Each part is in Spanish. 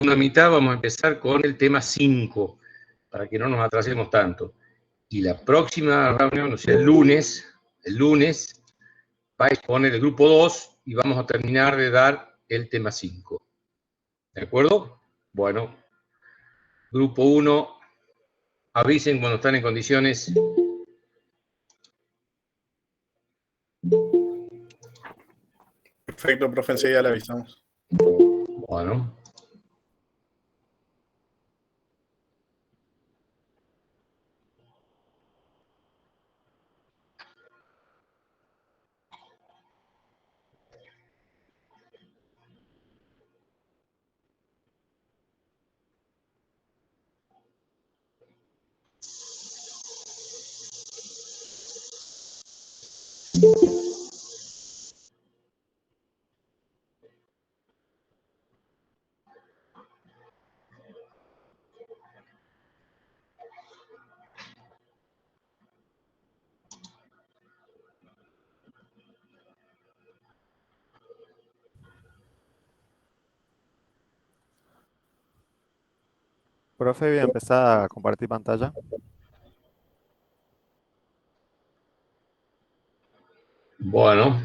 una mitad vamos a empezar con el tema 5, para que no nos atrasemos tanto. Y la próxima reunión, o sea, el lunes, va a exponer el grupo 2 y vamos a terminar de dar el tema 5. ¿De acuerdo? Bueno, grupo 1, avisen cuando están en condiciones. Perfecto, profe, enseguida le avisamos. Bueno. Profe, voy a empezar a compartir pantalla. Bueno.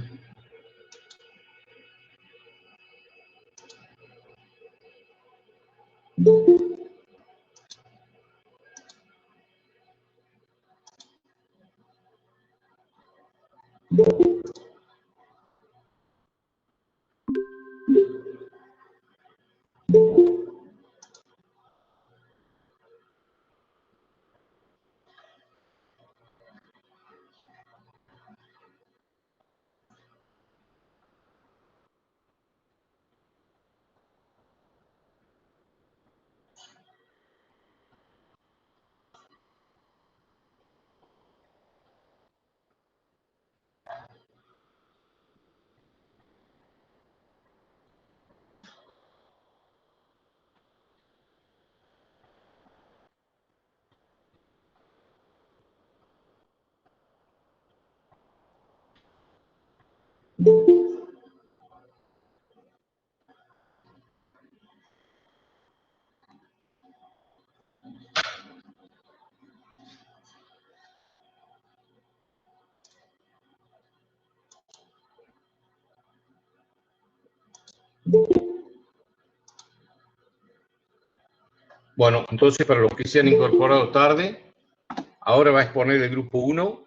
Bueno, entonces para los que se han incorporado tarde, ahora va a exponer el grupo 1.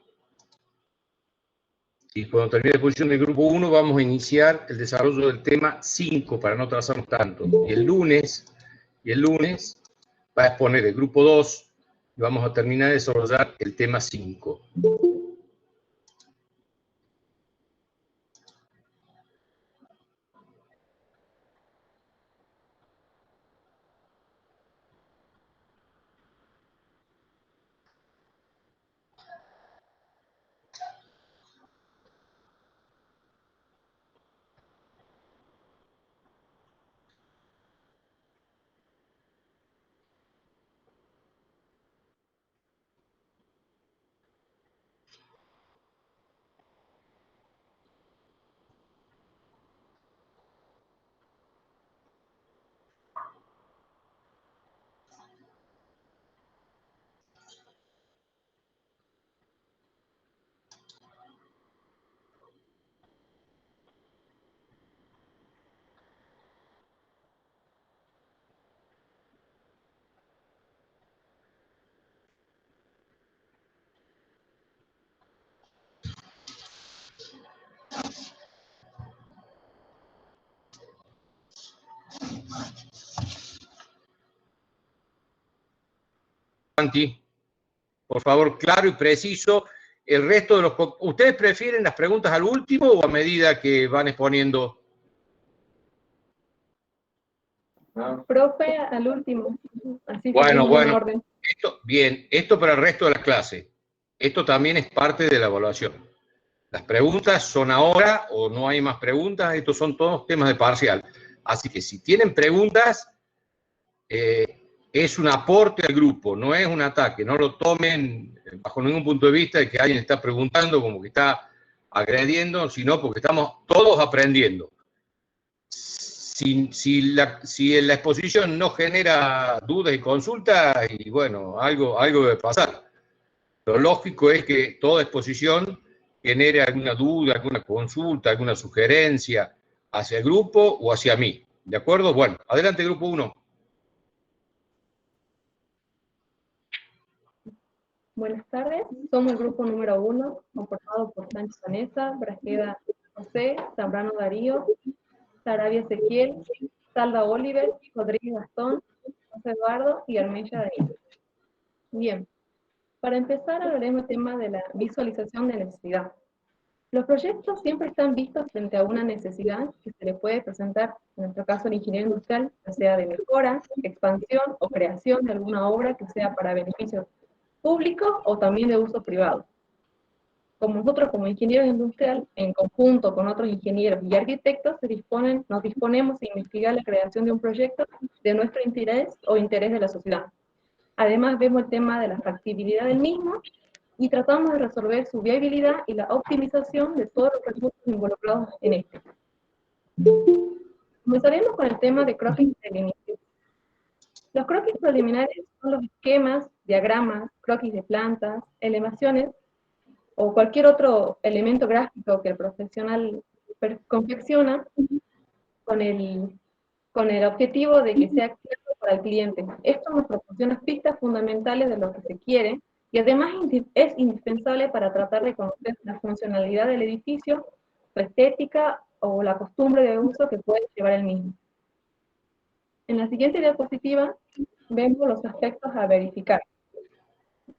Y cuando termine la exposición del grupo 1, vamos a iniciar el desarrollo del tema 5 para no trazarnos tanto. Y el lunes va a exponer el grupo 2 y vamos a terminar de desarrollar el tema 5. Santi, por favor, claro y preciso. El resto de los... ¿Ustedes prefieren las preguntas al último o a medida que van exponiendo? Profe, al último. Así Bueno, en orden. Esto para el resto de la clase. Esto también es parte de la evaluación. Las preguntas son ahora o no hay más preguntas. Estos son todos temas de parcial. Así que si tienen preguntas, es un aporte al grupo, no es un ataque. No lo tomen bajo ningún punto de vista de que alguien está preguntando como que está agrediendo, sino porque estamos todos aprendiendo. si la exposición no genera dudas y consultas, y bueno, algo debe pasar. Lo lógico es que toda exposición genere alguna duda, alguna consulta, alguna sugerencia hacia el grupo o hacia mí. ¿De acuerdo? Bueno, adelante, grupo 1. Buenas tardes, somos el grupo número 1, conformado por Sánchez Vanessa, Brajeda José, Zambrano Darío, Sarabia Ezequiel, Salda Oliver, Rodríguez Gastón, José Eduardo y Armella Daniel. Bien, para empezar hablaremos del tema de la visualización de necesidad. Los proyectos siempre están vistos frente a una necesidad que se le puede presentar, en nuestro caso el ingeniero industrial, ya sea de mejora, expansión o creación de alguna obra que sea para beneficio público o también de uso privado. Como nosotros como ingenieros industriales, en conjunto con otros ingenieros y arquitectos, nos disponemos a investigar la creación de un proyecto de nuestro interés o interés de la sociedad. Además vemos el tema de la factibilidad del mismo y tratamos de resolver su viabilidad y la optimización de todos los recursos involucrados en este. Comenzaremos con el tema de croquis preliminares. Los croquis preliminares son los esquemas, diagramas, croquis de plantas, elevaciones o cualquier otro elemento gráfico que el profesional confecciona con el objetivo de que sea claro para el cliente. Esto nos proporciona pistas fundamentales de lo que se quiere y además es indispensable para tratar de conocer la funcionalidad del edificio, su estética o la costumbre de uso que puede llevar el mismo. En la siguiente diapositiva vemos los aspectos a verificar.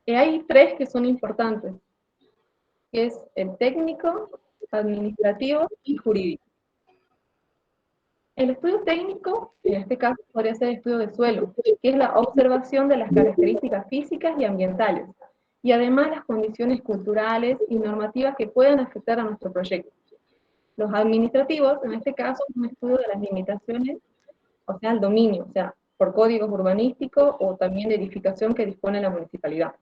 Y hay tres que son importantes, que es el técnico, administrativo y jurídico. El estudio técnico, en este caso, podría ser estudio de suelo, que es la observación de las características físicas y ambientales, y además las condiciones culturales y normativas que puedan afectar a nuestro proyecto. Los administrativos, en este caso, es un estudio de las limitaciones, o sea, el dominio, o sea, por códigos urbanísticos o también de edificación que dispone la municipalidad.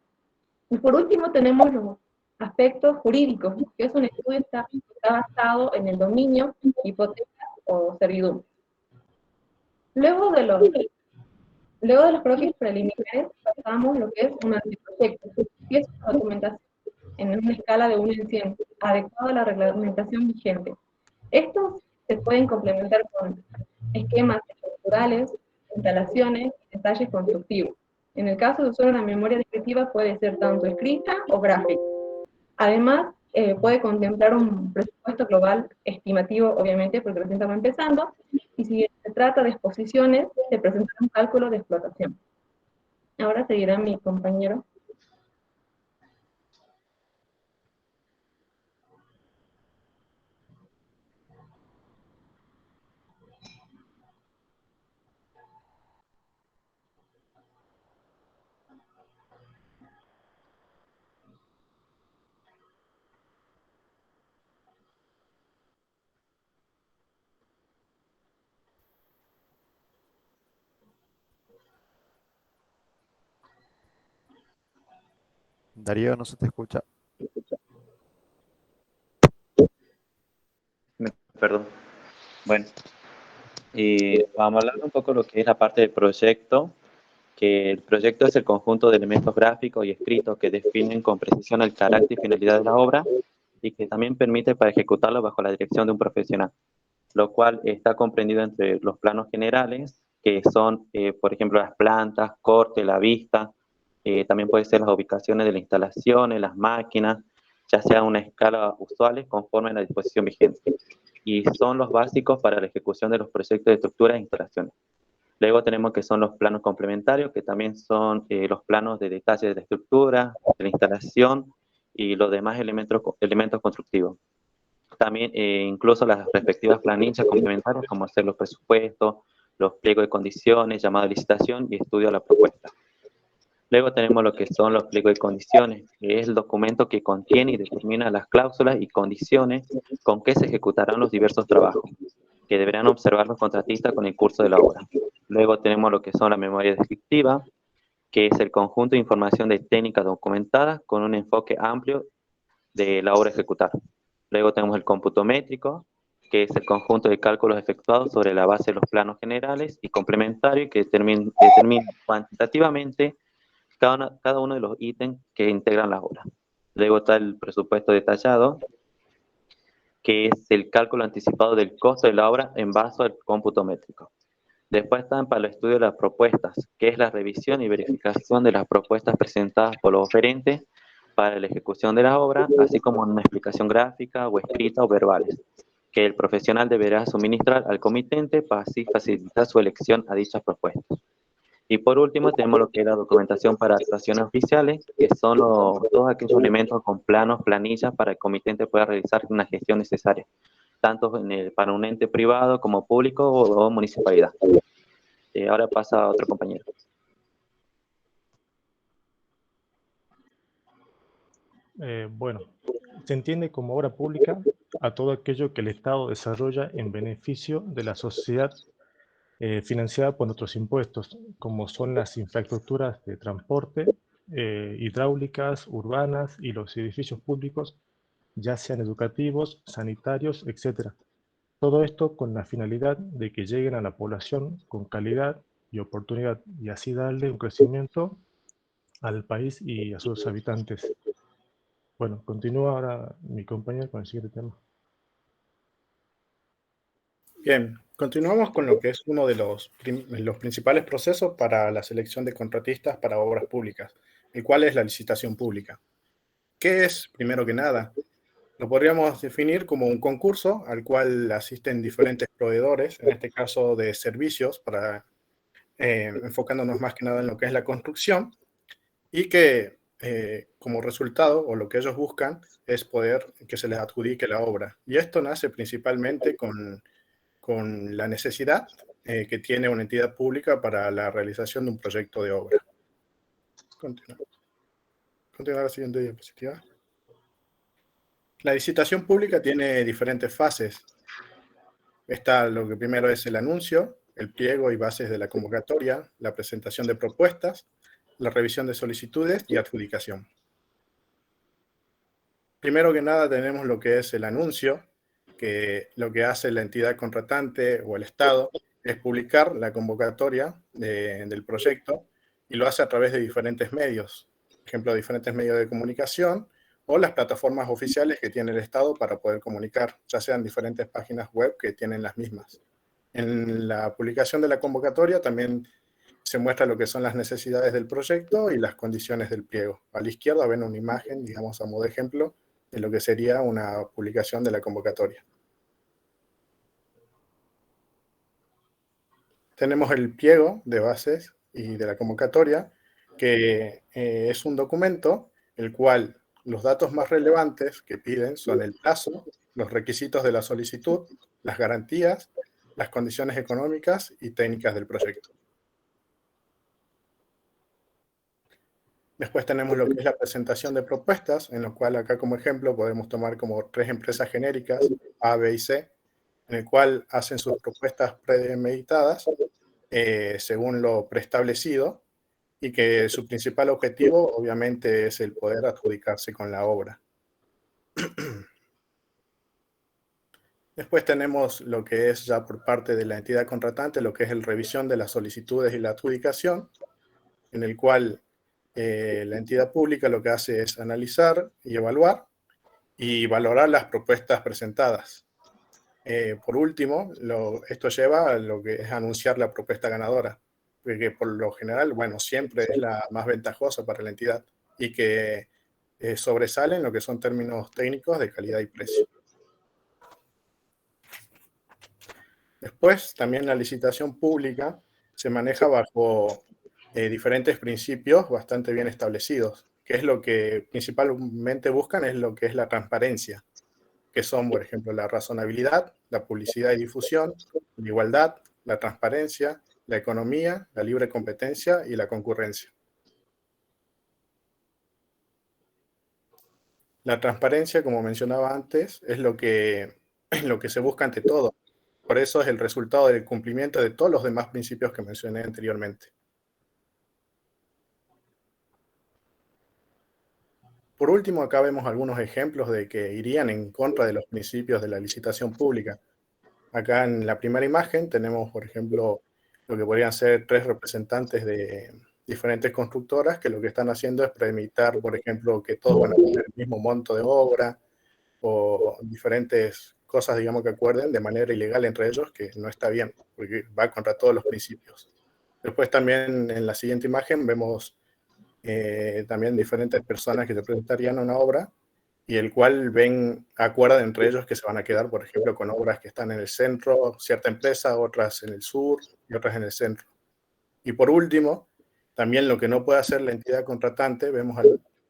Y por último tenemos los aspectos jurídicos, que es un estudio que está basado en el dominio, hipotecas o servidumbre. Luego de los croquis preliminares pasamos a lo que es un anteproyecto, que es una documentación en una escala de 1 en 100, adecuada a la reglamentación vigente. Estos se pueden complementar con esquemas estructurales, instalaciones y detalles constructivos. En el caso de usar una memoria descriptiva puede ser tanto escrita o gráfica. Además, puede contemplar un presupuesto global estimativo, obviamente, porque recién estamos empezando, y si se trata de exposiciones, se presenta un cálculo de explotación. Ahora seguirá mi compañero. Darío, no se te escucha. Perdón. Bueno, vamos a hablar un poco de lo que es la parte del proyecto, que el proyecto es el conjunto de elementos gráficos y escritos que definen con precisión el carácter y finalidad de la obra y que también permite para ejecutarlo bajo la dirección de un profesional, lo cual está comprendido entre los planos generales, que son, por ejemplo, las plantas, corte, la vista, también puede ser las ubicaciones de las instalaciones, las máquinas, ya sea a una escala usuales conforme a la disposición vigente, y son los básicos para la ejecución de los proyectos de estructura e instalaciones. Luego tenemos que son los planos complementarios, que también son los planos de detalle de la estructura, de la instalación y los demás elementos constructivos. También incluso las respectivas planillas complementarias, como hacer los presupuestos, los pliegos de condiciones, llamado a licitación y estudio a la propuesta. Luego tenemos lo que son los pliegos de condiciones, que es el documento que contiene y determina las cláusulas y condiciones con que se ejecutarán los diversos trabajos, que deberán observar los contratistas con el curso de la obra. Luego tenemos lo que son la memoria descriptiva, que es el conjunto de información de técnicas documentadas con un enfoque amplio de la obra a ejecutar. Luego tenemos el cómputo métrico, que es el conjunto de cálculos efectuados sobre la base de los planos generales y complementarios que determina cuantitativamente cada uno de los ítems que integran la obra. Luego está el presupuesto detallado, que es el cálculo anticipado del costo de la obra en base al cómputo métrico. Después están para el estudio de las propuestas, que es la revisión y verificación de las propuestas presentadas por los oferentes para la ejecución de la obra, así como una explicación gráfica o escrita o verbales, que el profesional deberá suministrar al comitente para así facilitar su elección a dichas propuestas. Y por último tenemos lo que es la documentación para actuaciones oficiales, que son todos aquellos elementos con planos, planillas, para que el comitente pueda realizar una gestión necesaria, tanto para un ente privado como público o municipalidad. Ahora pasa a otro compañero. Bueno, se entiende como obra pública a todo aquello que el Estado desarrolla en beneficio de la sociedad financiada por nuestros impuestos, como son las infraestructuras de transporte, hidráulicas, urbanas y los edificios públicos, ya sean educativos, sanitarios, etc. Todo esto con la finalidad de que lleguen a la población con calidad y oportunidad y así darle un crecimiento al país y a sus habitantes. Bueno, continúa ahora mi compañero con el siguiente tema. Bien, continuamos con lo que es uno de los principales procesos para la selección de contratistas para obras públicas, el cual es la licitación pública. ¿Qué es, primero que nada? Lo podríamos definir como un concurso al cual asisten diferentes proveedores, en este caso de servicios, enfocándonos más que nada en lo que es la construcción, y que como resultado, o lo que ellos buscan, es poder que se les adjudique la obra. Y esto nace principalmente con la necesidad que tiene una entidad pública para la realización de un proyecto de obra. Continuar la siguiente diapositiva. La licitación pública tiene diferentes fases. Está lo que primero es el anuncio, el pliego y bases de la convocatoria, la presentación de propuestas, la revisión de solicitudes y adjudicación. Primero que nada tenemos lo que es el anuncio, que lo que hace la entidad contratante o el Estado es publicar la convocatoria del proyecto y lo hace a través de diferentes medios, por ejemplo, diferentes medios de comunicación o las plataformas oficiales que tiene el Estado para poder comunicar, ya sean diferentes páginas web que tienen las mismas. En la publicación de la convocatoria también se muestra lo que son las necesidades del proyecto y las condiciones del pliego. A la izquierda ven una imagen, digamos a modo de ejemplo, de lo que sería una publicación de la convocatoria. Tenemos el pliego de bases y de la convocatoria, que es un documento el cual los datos más relevantes que piden son el plazo, los requisitos de la solicitud, las garantías, las condiciones económicas y técnicas del proyecto. Después tenemos lo que es la presentación de propuestas, en lo cual acá como ejemplo podemos tomar como 3 empresas genéricas, A, B y C, en el cual hacen sus propuestas premeditadas según lo preestablecido y que su principal objetivo obviamente es el poder adjudicarse con la obra. Después tenemos lo que es ya por parte de la entidad contratante, lo que es el revisión de las solicitudes y la adjudicación, en el cual la entidad pública lo que hace es analizar y evaluar y valorar las propuestas presentadas. Por último, esto lleva a lo que es anunciar la propuesta ganadora, porque por lo general, bueno, siempre es la más ventajosa para la entidad y que sobresale en lo que son términos técnicos de calidad y precio. Después, también la licitación pública se maneja bajo diferentes principios bastante bien establecidos, que es lo que principalmente buscan, es lo que es la transparencia, que son, por ejemplo, la razonabilidad, la publicidad y difusión, la igualdad, la transparencia, la economía, la libre competencia y la concurrencia. La transparencia, como mencionaba antes, es lo que se busca ante todo. Por eso es el resultado del cumplimiento de todos los demás principios que mencioné anteriormente. Por último, acá vemos algunos ejemplos de que irían en contra de los principios de la licitación pública. Acá en la primera imagen tenemos, por ejemplo, lo que podrían ser 3 representantes de diferentes constructoras que lo que están haciendo es premeditar, por ejemplo, que todos van a tener el mismo monto de obra o diferentes cosas, digamos, que acuerden de manera ilegal entre ellos, que no está bien, porque va contra todos los principios. Después también en la siguiente imagen vemos también diferentes personas que se presentarían a una obra y el cual acuerdan entre ellos que se van a quedar, por ejemplo, con obras que están en el centro, cierta empresa, otras en el sur y otras en el centro. Y por último, también lo que no puede hacer la entidad contratante, vemos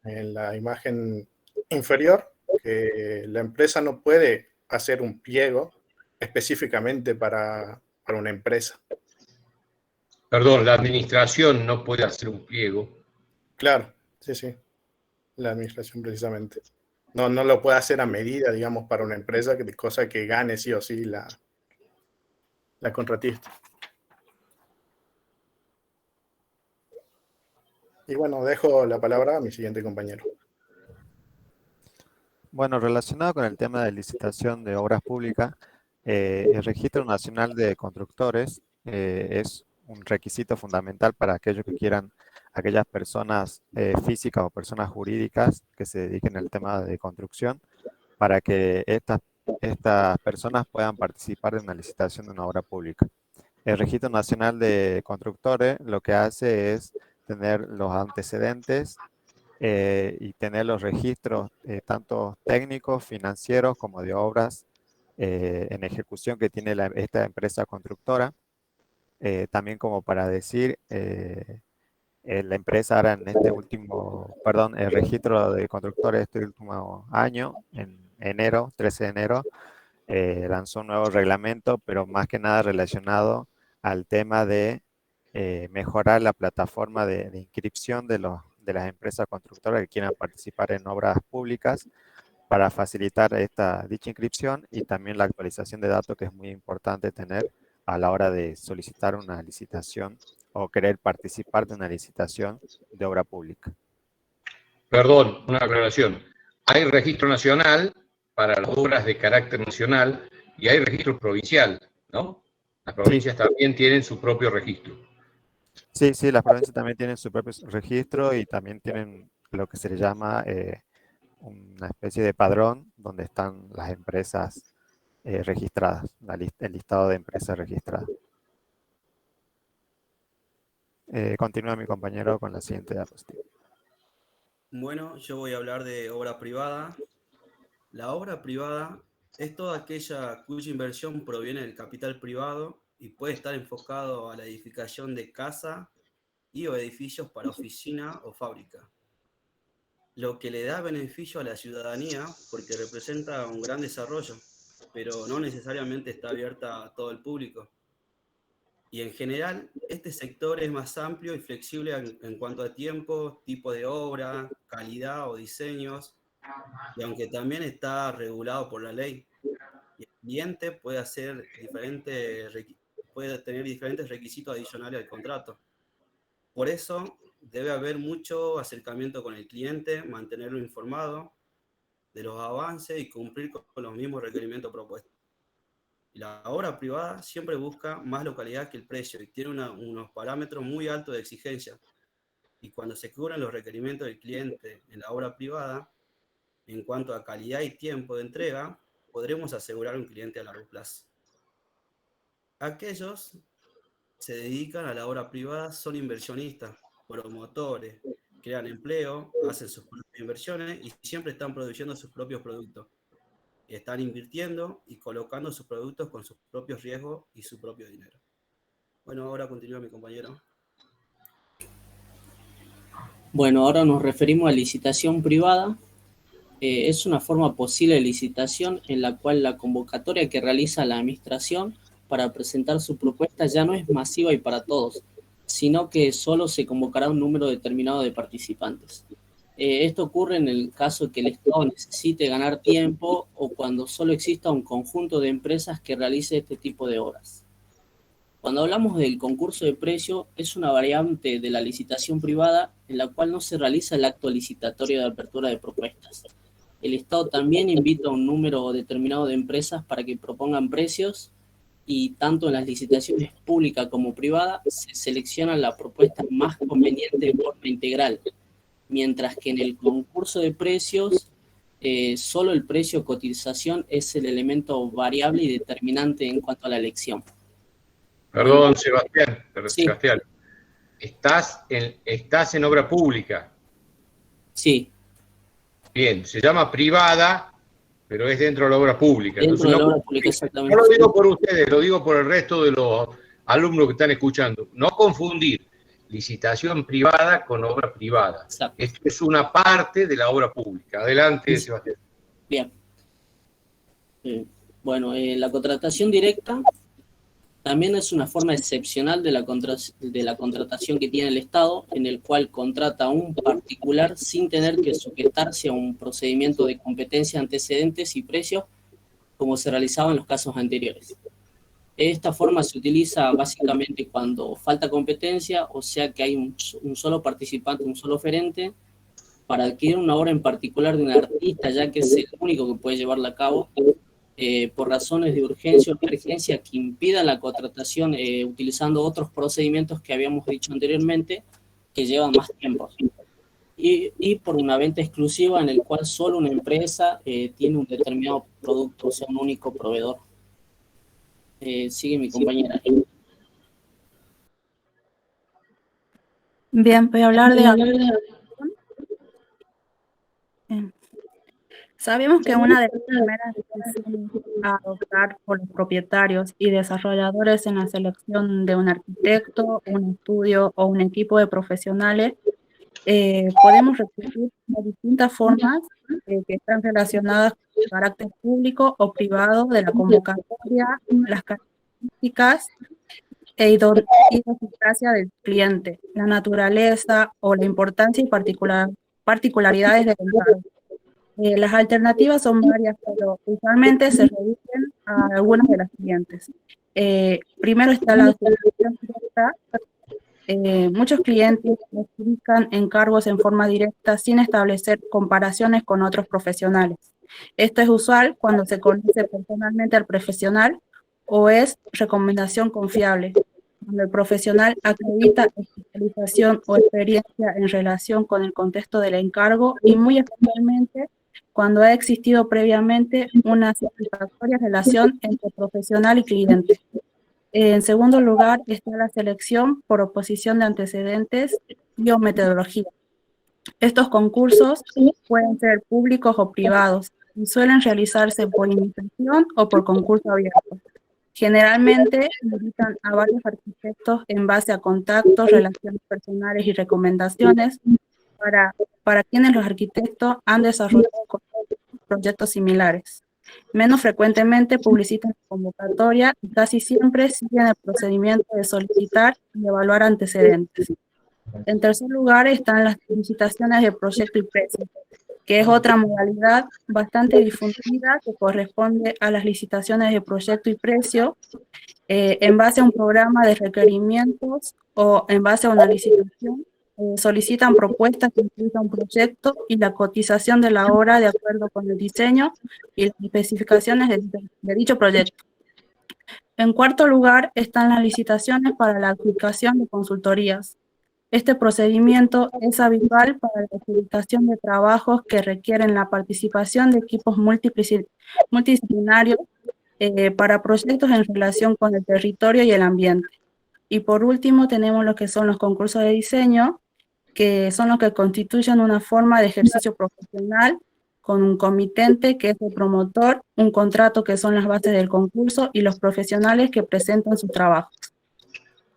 en la imagen inferior, que la empresa no puede hacer un pliego específicamente para una empresa. Perdón, la administración no puede hacer un pliego. Claro, sí, sí, la administración precisamente. No lo puede hacer a medida, digamos, para una empresa, cosa que gane sí o sí la contratista. Y bueno, dejo la palabra a mi siguiente compañero. Bueno, relacionado con el tema de licitación de obras públicas, el Registro Nacional de Constructores es un requisito fundamental para aquellos que quieran, aquellas personas físicas o personas jurídicas que se dediquen al tema de construcción, para que estas personas puedan participar de una licitación de una obra pública. El Registro Nacional de Constructores lo que hace es tener los antecedentes y tener los registros tanto técnicos, financieros, como de obras en ejecución que tiene esta empresa constructora. También como para decir, la empresa ahora en este último, perdón, el registro de constructores este último año, en enero, 13 de enero, lanzó un nuevo reglamento, pero más que nada relacionado al tema de mejorar la plataforma de inscripción de las empresas constructoras que quieran participar en obras públicas, para facilitar dicha inscripción y también la actualización de datos, que es muy importante tener a la hora de solicitar una licitación o querer participar de una licitación de obra pública. Perdón, una aclaración. Hay registro nacional para las obras de carácter nacional y hay registro provincial, ¿no? Las provincias también tienen su propio registro. Sí, sí, las provincias también tienen su propio registro y también tienen lo que se le llama una especie de padrón donde están las empresas registradas, el listado de empresas registradas. Continúa mi compañero con la siguiente diapositiva. Bueno, yo voy a hablar de obra privada. La obra privada es toda aquella cuya inversión proviene del capital privado y puede estar enfocado a la edificación de casa o edificios para oficina o fábrica. Lo que le da beneficio a la ciudadanía porque representa un gran desarrollo, pero no necesariamente está abierta a todo el público. Y en general, este sector es más amplio y flexible en cuanto a tiempo, tipo de obra, calidad o diseños, y aunque también está regulado por la ley, el cliente puede tener diferentes requisitos adicionales al contrato. Por eso, debe haber mucho acercamiento con el cliente, mantenerlo informado de los avances y cumplir con los mismos requerimientos propuestos. La obra privada siempre busca más localidad que el precio y tiene unos parámetros muy altos de exigencia. Y cuando se cubren los requerimientos del cliente en la obra privada, en cuanto a calidad y tiempo de entrega, podremos asegurar un cliente a largo plazo. Aquellos se dedican a la obra privada son inversionistas, promotores, crean empleo, hacen sus propias inversiones y siempre están produciendo sus propios productos. Están invirtiendo y colocando sus productos con sus propios riesgos y su propio dinero. Bueno, ahora continúa mi compañero. Bueno, ahora nos referimos a licitación privada. Es una forma posible de licitación en la cual la convocatoria que realiza la administración para presentar su propuesta ya no es masiva y para todos, sino que solo se convocará un número determinado de participantes. Esto ocurre en el caso que el Estado necesite ganar tiempo o cuando solo exista un conjunto de empresas que realice este tipo de obras. Cuando hablamos del concurso de precio, es una variante de la licitación privada en la cual no se realiza el acto licitatorio de apertura de propuestas. El Estado también invita a un número determinado de empresas para que propongan precios y tanto en las licitaciones públicas como privadas se selecciona la propuesta más conveniente en forma integral, mientras que en el concurso de precios solo el precio cotización es el elemento variable y determinante en cuanto a la elección. Perdón, Sebastián, Sí. Sebastián, estás en obra pública. Sí. Bien, se llama privada, pero es dentro de la obra pública. Dentro Entonces, de la no, obra pública, exactamente. no lo digo por ustedes, lo digo por el resto de los alumnos que están escuchando. No confundir licitación privada con obra privada. Exacto. Esto es una parte de la obra pública. Adelante, Sí. Sebastián. Bien. Bueno, la contratación directa también es una forma excepcional de la contratación que tiene el Estado, en el cual contrata a un particular sin tener que sujetarse a un procedimiento de competencia, antecedentes y precios, como se realizaba en los casos anteriores. Esta forma se utiliza básicamente cuando falta competencia, o sea que hay un solo participante, un solo oferente, para adquirir una obra en particular de un artista, ya que es el único que puede llevarla a cabo, por razones de urgencia o emergencia que impidan la contratación utilizando otros procedimientos que habíamos dicho anteriormente, que llevan más tiempo. Y por una venta exclusiva en el cual solo una empresa tiene un determinado producto, o sea, un único proveedor. Sigue mi compañera. Bien, voy a hablar de... Sabemos que una de las primeras decisiones a adoptar por los propietarios y desarrolladores en la selección de un arquitecto, un estudio o un equipo de profesionales, podemos recurrir a distintas formas que están relacionadas con el carácter público o privado de la convocatoria, las características e idiosincrasia del cliente, la naturaleza o la importancia y particularidades del encargo. Las alternativas son varias, pero usualmente se reducen a algunas de las siguientes. Primero está la selección directa. Muchos clientes adjudican encargos en forma directa sin establecer comparaciones con otros profesionales. Esto es usual cuando se conoce personalmente al profesional o es recomendación confiable, cuando el profesional acredita especialización o experiencia en relación con el contexto del encargo y muy especialmente cuando ha existido previamente una satisfactoria relación entre profesional y cliente. En segundo lugar está la selección por oposición de antecedentes y o metodología. Estos concursos pueden ser públicos o privados y suelen realizarse por invitación o por concurso abierto. Generalmente invitan a varios arquitectos en base a contactos, relaciones personales y recomendaciones para quienes los arquitectos han desarrollado proyectos similares. Menos frecuentemente publicitan la convocatoria y casi siempre siguen el procedimiento de solicitar y evaluar antecedentes. En tercer lugar están las licitaciones de proyecto y precio, que es otra modalidad bastante difundida que corresponde a las licitaciones de proyecto y precio en base a un programa de requerimientos o en base a una licitación. Solicitan propuestas que incluyan un proyecto y la cotización de la obra de acuerdo con el diseño y las especificaciones de dicho proyecto. En cuarto lugar están las licitaciones para la adjudicación de consultorías. Este procedimiento es habitual para la adjudicación de trabajos que requieren la participación de equipos multidisciplinarios para proyectos en relación con el territorio y el ambiente. Y por último tenemos lo que son los concursos de diseño, que son los que constituyen una forma de ejercicio profesional con un comitente que es el promotor, un contrato que son las bases del concurso y los profesionales que presentan sus trabajos.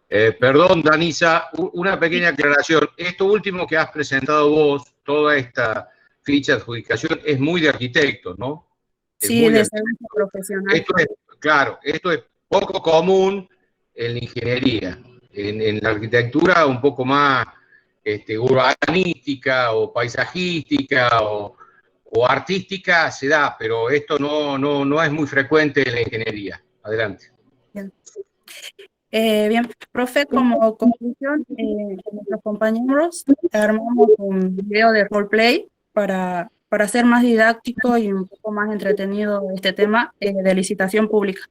Perdón, Danisa, una pequeña aclaración. Esto último que has presentado vos, toda esta ficha de adjudicación, es muy de arquitectos, ¿no? Sí, de servicio profesional. Esto es, claro, esto es poco común en la ingeniería. En la arquitectura un poco más urbanística o paisajística o artística se da, pero esto no es muy frecuente en la ingeniería. Adelante. Bien. Bien, profe, como conclusión, nuestros compañeros armamos un video de roleplay para hacer más didáctico y un poco más entretenido este tema de licitación pública.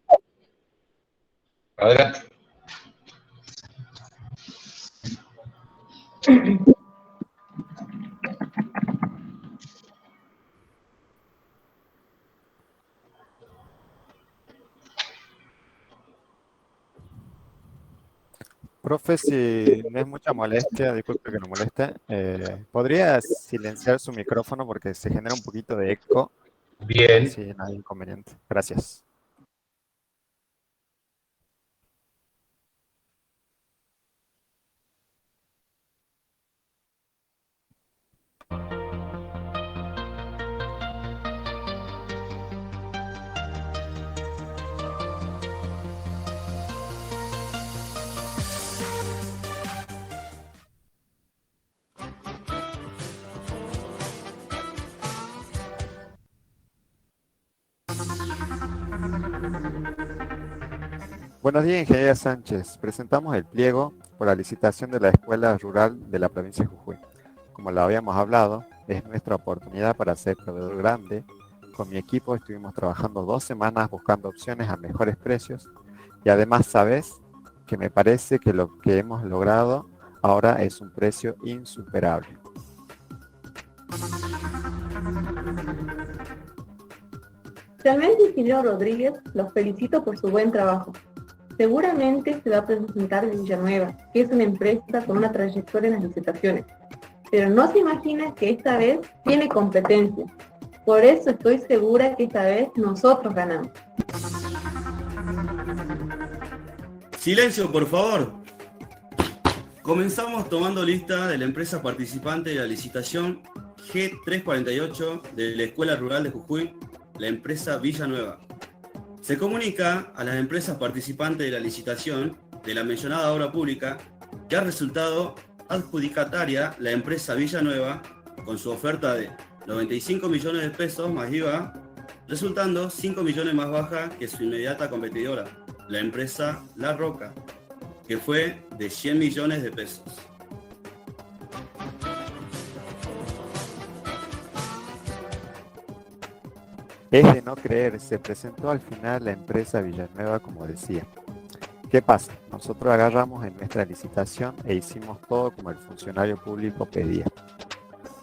Adelante. Profe, si no es mucha molestia, disculpe que no moleste, ¿podría silenciar su micrófono porque se genera un poquito de eco? Bien. Si no hay inconveniente. Gracias. Buenos días, ingeniera Sánchez. Presentamos el pliego por la licitación de la Escuela Rural de la provincia de Jujuy. Como lo habíamos hablado, es nuestra oportunidad para ser proveedor grande. Con mi equipo estuvimos trabajando 2 semanas buscando opciones a mejores precios y además, sabes, que me parece que lo que hemos logrado ahora es un precio insuperable. Realmente, ingeniero Rodríguez, los felicito por su buen trabajo. Seguramente se va a presentar en Villanueva, que es una empresa con una trayectoria en las licitaciones, pero no se imagina que esta vez tiene competencia. Por eso estoy segura que esta vez nosotros ganamos. Silencio, por favor. Comenzamos tomando lista de la empresa participante de la licitación G348 de la Escuela Rural de Jujuy, la empresa Villanueva. Se comunica a las empresas participantes de la licitación de la mencionada obra pública que ha resultado adjudicataria la empresa Villanueva con su oferta de 95 millones de pesos más IVA, resultando 5 millones más baja que su inmediata competidora, la empresa La Roca, que fue de 100 millones de pesos. Es de no creer, se presentó al final la empresa Villanueva como decía. ¿Qué pasa? Nosotros agarramos en nuestra licitación e hicimos todo como el funcionario público pedía.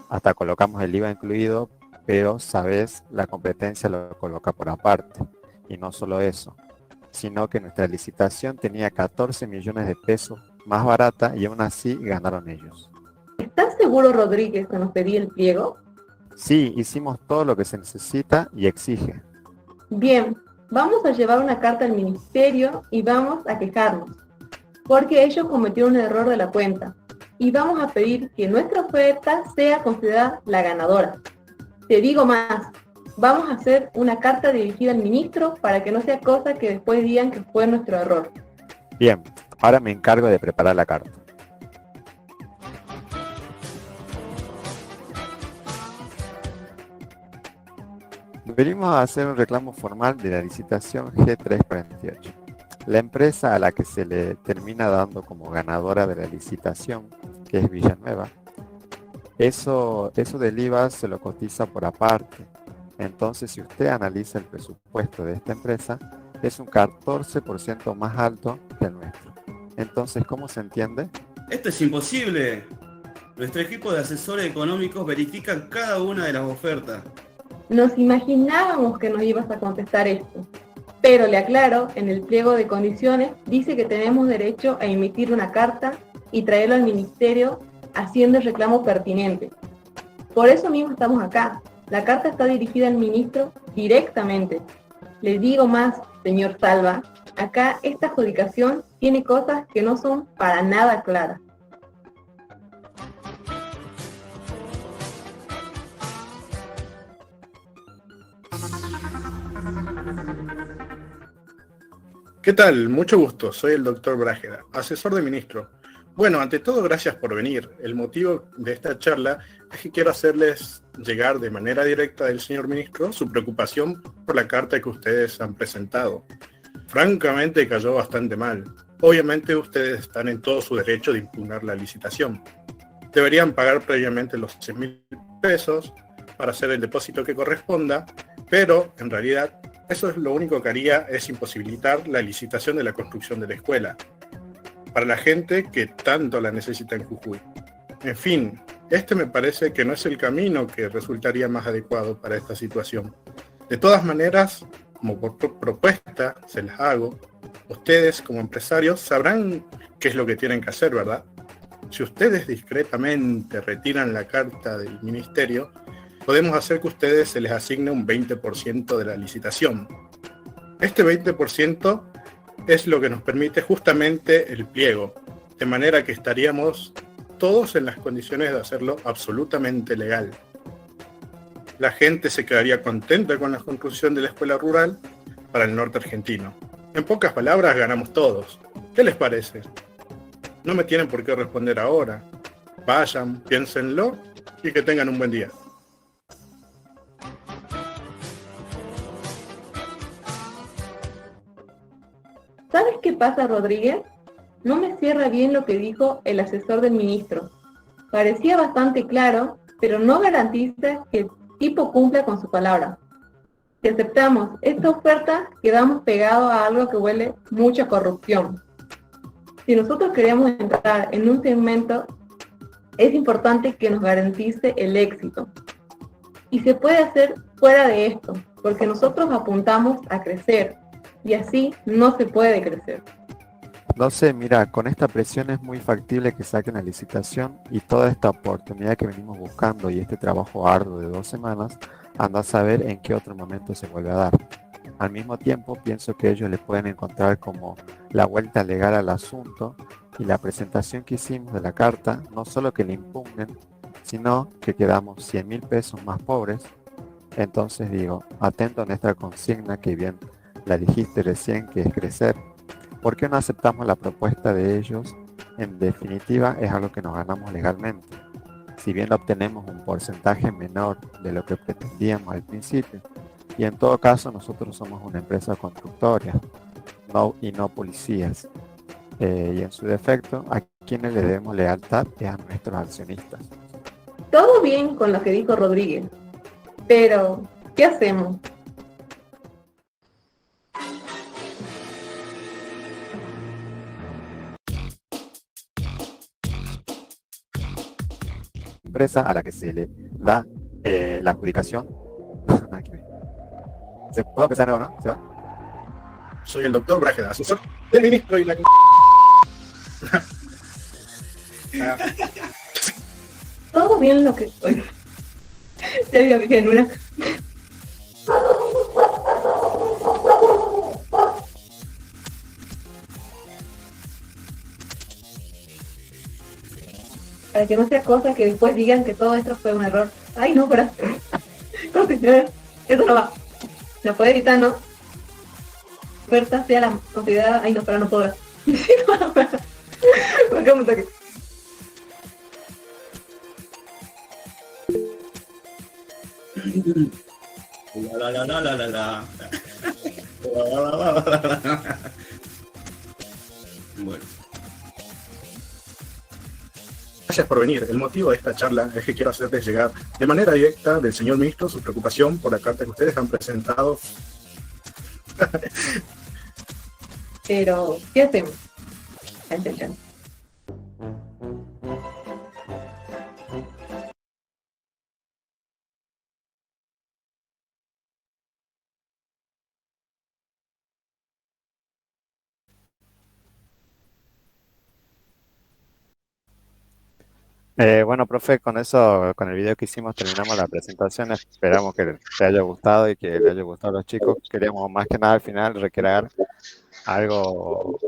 Hasta colocamos el IVA incluido, pero, sabes, la competencia lo coloca por aparte. Y no solo eso, sino que nuestra licitación tenía 14 millones de pesos más barata y aún así ganaron ellos. ¿Estás seguro, Rodríguez, que nos pedí el pliego? Sí, hicimos todo lo que se necesita y exige. Bien, vamos a llevar una carta al ministerio y vamos a quejarnos, porque ellos cometieron un error de la cuenta, y vamos a pedir que nuestra oferta sea considerada la ganadora. Te digo más, vamos a hacer una carta dirigida al ministro para que no sea cosa que después digan que fue nuestro error. Bien, ahora me encargo de preparar la carta. Venimos a hacer un reclamo formal de la licitación G348. La empresa a la que se le termina dando como ganadora de la licitación, que es Villanueva, eso del IVA se lo cotiza por aparte. Entonces, si usted analiza el presupuesto de esta empresa, es un 14% más alto que el nuestro. Entonces, ¿cómo se entiende? Esto es imposible. Nuestro equipo de asesores económicos verifican cada una de las ofertas. Nos imaginábamos que nos ibas a contestar esto, pero le aclaro, en el pliego de condiciones dice que tenemos derecho a emitir una carta y traerlo al ministerio haciendo el reclamo pertinente. Por eso mismo estamos acá. La carta está dirigida al ministro directamente. Le digo más, señor Salva, acá esta adjudicación tiene cosas que no son para nada claras. ¿Qué tal? Mucho gusto, soy el doctor Brájeda, asesor de ministro. Bueno, ante todo, gracias por venir. El motivo de esta charla es que quiero hacerles llegar de manera directa del señor ministro su preocupación por la carta que ustedes han presentado. Francamente cayó bastante mal. Obviamente ustedes están en todo su derecho de impugnar la licitación. Deberían pagar previamente los 100.000 pesos para hacer el depósito que corresponda, pero en realidad Eso es lo único que haría, es imposibilitar la licitación de la construcción de la escuela, para la gente que tanto la necesita en Jujuy. En fin, este me parece que no es el camino que resultaría más adecuado para esta situación. De todas maneras, como propuesta se las hago, ustedes como empresarios sabrán qué es lo que tienen que hacer, ¿verdad? Si ustedes discretamente retiran la carta del ministerio, podemos hacer que a ustedes se les asigne un 20% de la licitación. Este 20% es lo que nos permite justamente el pliego, de manera que estaríamos todos en las condiciones de hacerlo absolutamente legal. La gente se quedaría contenta con la construcción de la escuela rural para el norte argentino. En pocas palabras, ganamos todos. ¿Qué les parece? No me tienen por qué responder ahora. Vayan, piénsenlo y que tengan un buen día. ¿Sabes qué pasa, Rodríguez? No me cierra bien lo que dijo el asesor del ministro. Parecía bastante claro, pero no garantiza que el tipo cumpla con su palabra. Si aceptamos esta oferta, quedamos pegados a algo que huele mucha corrupción. Si nosotros queremos entrar en un segmento, es importante que nos garantice el éxito. Y se puede hacer fuera de esto, porque nosotros apuntamos a crecer, y así no se puede crecer. No sé, mira, con esta presión es muy factible que saquen la licitación y toda esta oportunidad que venimos buscando y este trabajo arduo de 2 semanas, anda a saber en qué otro momento se vuelve a dar. Al mismo tiempo, pienso que ellos le pueden encontrar como la vuelta legal al asunto y la presentación que hicimos de la carta, no solo que le impugnen, sino que quedamos 100.000 pesos más pobres. Entonces digo, atento a nuestra consigna que bien la dijiste recién, que es crecer. ¿Por qué no aceptamos la propuesta de ellos? En definitiva, es algo que nos ganamos legalmente. Si bien obtenemos un porcentaje menor de lo que pretendíamos al principio, y en todo caso nosotros somos una empresa constructora y no policías. Y en su defecto, a quienes le debemos lealtad es a nuestros accionistas. Todo bien con lo que dijo Rodríguez, pero ¿qué hacemos? Empresa a la que se le da la adjudicación. ¿Se puede empezar o no? ¿Se va? Soy el doctor Brájeda, asesor del ministro y la... Todo bien lo que... Oye, ya había visto en una... Para que no sea cosa que después digan que todo esto fue un error. Ay, no, pero... Eso no va. ¿La puede editar, no? Oferta sea la considerada... Ay, no, pero no podrá. Bajamos un toque. Bueno. Gracias por venir. El motivo de esta charla es que quiero hacerles llegar de manera directa del señor ministro su preocupación por la carta que ustedes han presentado. Pero, ¿qué hacemos? Bueno, profe, con eso, con el video que hicimos, terminamos la presentación. Esperamos que te haya gustado y que le haya gustado a los chicos. Queríamos más que nada al final recrear algo,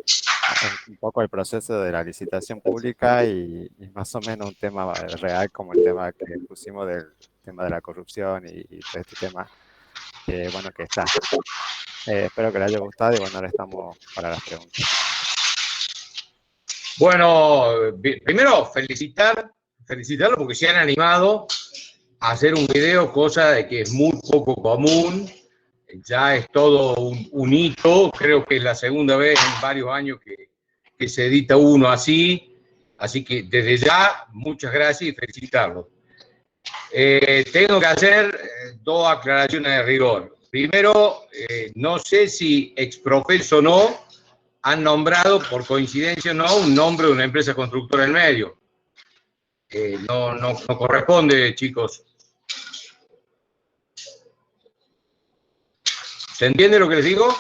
un poco el proceso de la licitación pública y más o menos un tema real como el tema que pusimos del tema de la corrupción y todo este tema, bueno, que está. Espero que le haya gustado y bueno, ahora estamos para las preguntas. Bueno, primero felicitarlos porque se han animado a hacer un video, cosa de que es muy poco común. Ya es todo un hito, creo que es la segunda vez en varios años que se edita uno así que desde ya, muchas gracias y felicitarlos. Tengo que hacer 2 aclaraciones de rigor. primero, no sé si exprofeso o no, han nombrado, por coincidencia o no, un nombre de una empresa constructora en medio. No corresponde, chicos. ¿Se entiende lo que les digo?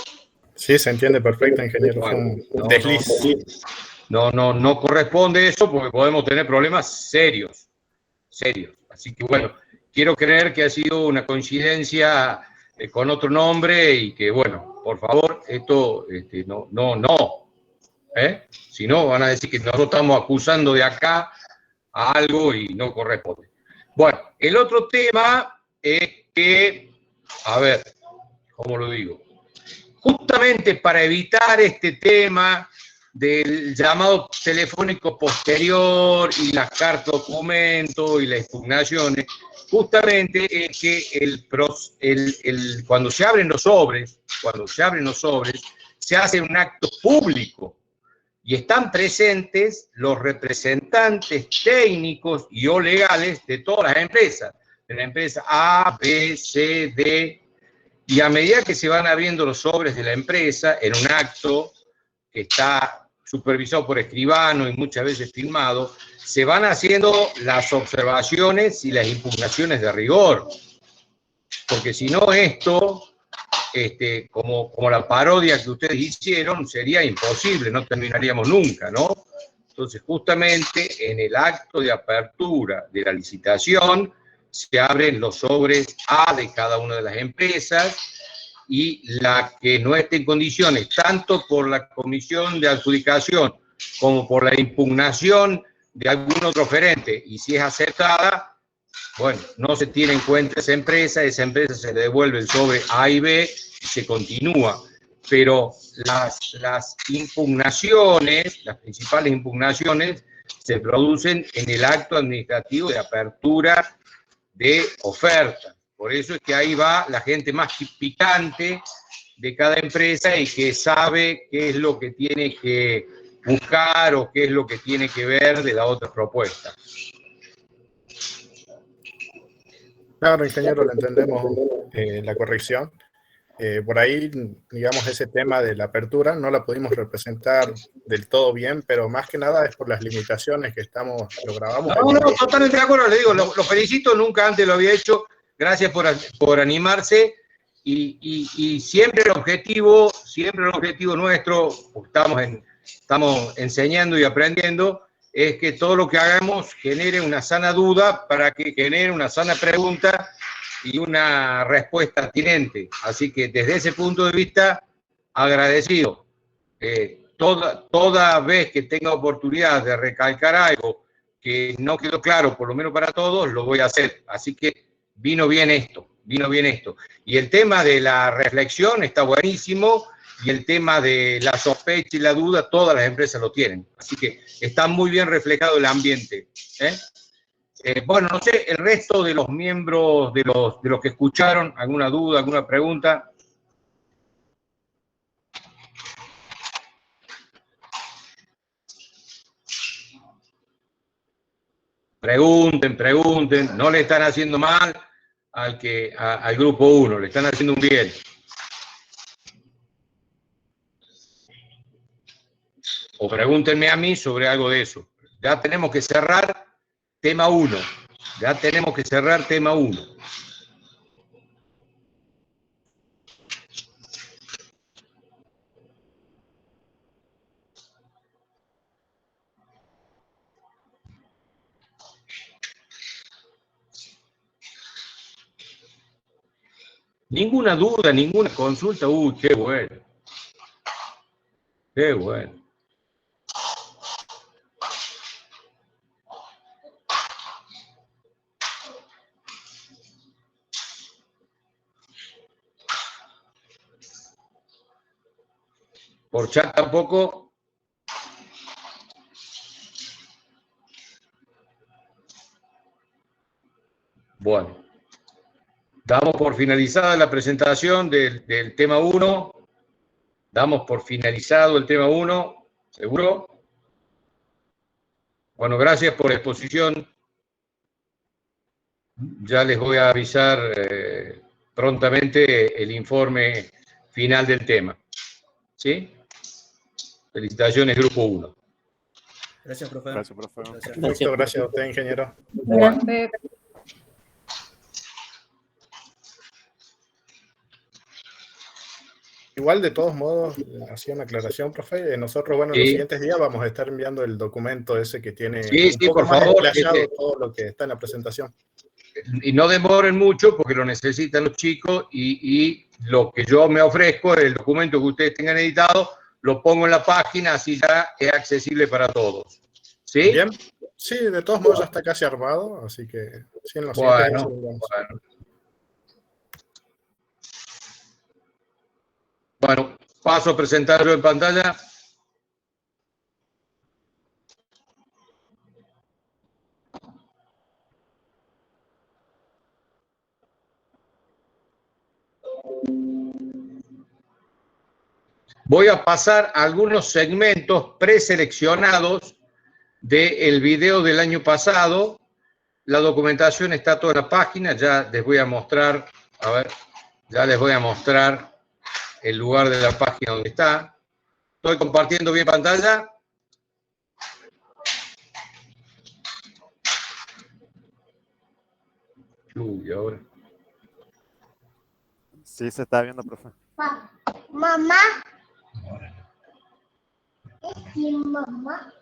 Sí, se entiende perfecto, ingeniero. Fue un desliz. No corresponde eso porque podemos tener problemas serios. Así que bueno, quiero creer que ha sido una coincidencia con otro nombre y que bueno, por favor, esto no. Si no, van a decir que nosotros estamos acusando de acá a algo y no corresponde. Bueno, el otro tema es que, a ver, ¿cómo lo digo? Justamente para evitar este tema del llamado telefónico posterior y las cartas documento y las impugnaciones, justamente es que cuando se abren los sobres, se hace un acto público y están presentes los representantes técnicos y o legales de todas las empresas, de la empresa A, B, C, D, y a medida que se van abriendo los sobres de la empresa en un acto que está supervisado por escribano y muchas veces filmado, se van haciendo las observaciones y las impugnaciones de rigor. Porque si no esto, como la parodia que ustedes hicieron, sería imposible, no terminaríamos nunca, ¿no? Entonces, justamente en el acto de apertura de la licitación, se abren los sobres A de cada una de las empresas y la que no esté en condiciones, tanto por la comisión de adjudicación como por la impugnación de algún otro oferente, y si es aceptada, bueno, no se tiene en cuenta esa empresa se le devuelve el sobre A y B y se continúa. Pero las impugnaciones, las principales impugnaciones, se producen en el acto administrativo de apertura de oferta. Por eso es que ahí va la gente más picante de cada empresa y que sabe qué es lo que tiene que buscar o qué es lo que tiene que ver de la otra propuesta. Claro, ingeniero, le entendemos la corrección. Por ahí, digamos, ese tema de la apertura no la pudimos representar del todo bien, pero más que nada es por las limitaciones que lo grabamos. No, totalmente de acuerdo, le digo, lo felicito, nunca antes lo había hecho, gracias por animarse, y siempre el objetivo nuestro, porque estamos enseñando y aprendiendo, es que todo lo que hagamos genere una sana duda para que genere una sana pregunta y una respuesta pertinente. Así que desde ese punto de vista, agradecido. Toda vez que tenga oportunidad de recalcar algo que no quedó claro, por lo menos para todos, lo voy a hacer. Así que vino bien esto. Y el tema de la reflexión está buenísimo, y el tema de la sospecha y la duda, todas las empresas lo tienen. Así que está muy bien reflejado el ambiente. Bueno, no sé, el resto de los miembros, de los que escucharon, ¿alguna duda, alguna pregunta? Pregunten, no le están haciendo mal al grupo 1, le están haciendo un bien. O pregúntenme a mí sobre algo de eso. Ya tenemos que cerrar tema 1. Ninguna duda, ninguna consulta. Uy, qué bueno. Qué bueno. Por chat tampoco. Bueno. Damos por finalizada la presentación del tema 1. Damos por finalizado el tema 1. ¿Seguro? Bueno, gracias por la exposición. Ya les voy a avisar prontamente el informe final del tema. ¿Sí? Felicitaciones, Grupo 1. Gracias, profe. Gracias, profe. Gracias. Perfecto, gracias a usted, ingeniero. Bueno. Igual, de todos modos, hacía una aclaración, profe. Nosotros, bueno, en los siguientes días vamos a estar enviando el documento ese que tiene un poco más explayado todo lo que está en la presentación. Y no demoren mucho porque lo necesitan los chicos y lo que yo me ofrezco es el documento que ustedes tengan editado, lo pongo en la página, así ya es accesible para todos. ¿Sí? Bien. Sí, de todos modos ya está casi armado, así que sí, en los siguientes días lo enviamos. Bueno, paso a presentarlo en pantalla. Voy a pasar algunos segmentos preseleccionados del video del año pasado. La documentación está toda en la página, ya les voy a mostrar, a ver, ya les voy a mostrar el lugar de la página donde está. ¿Estoy compartiendo bien pantalla? Uy, ahora. Sí, se está viendo, profe. Mamá. Es mi mamá.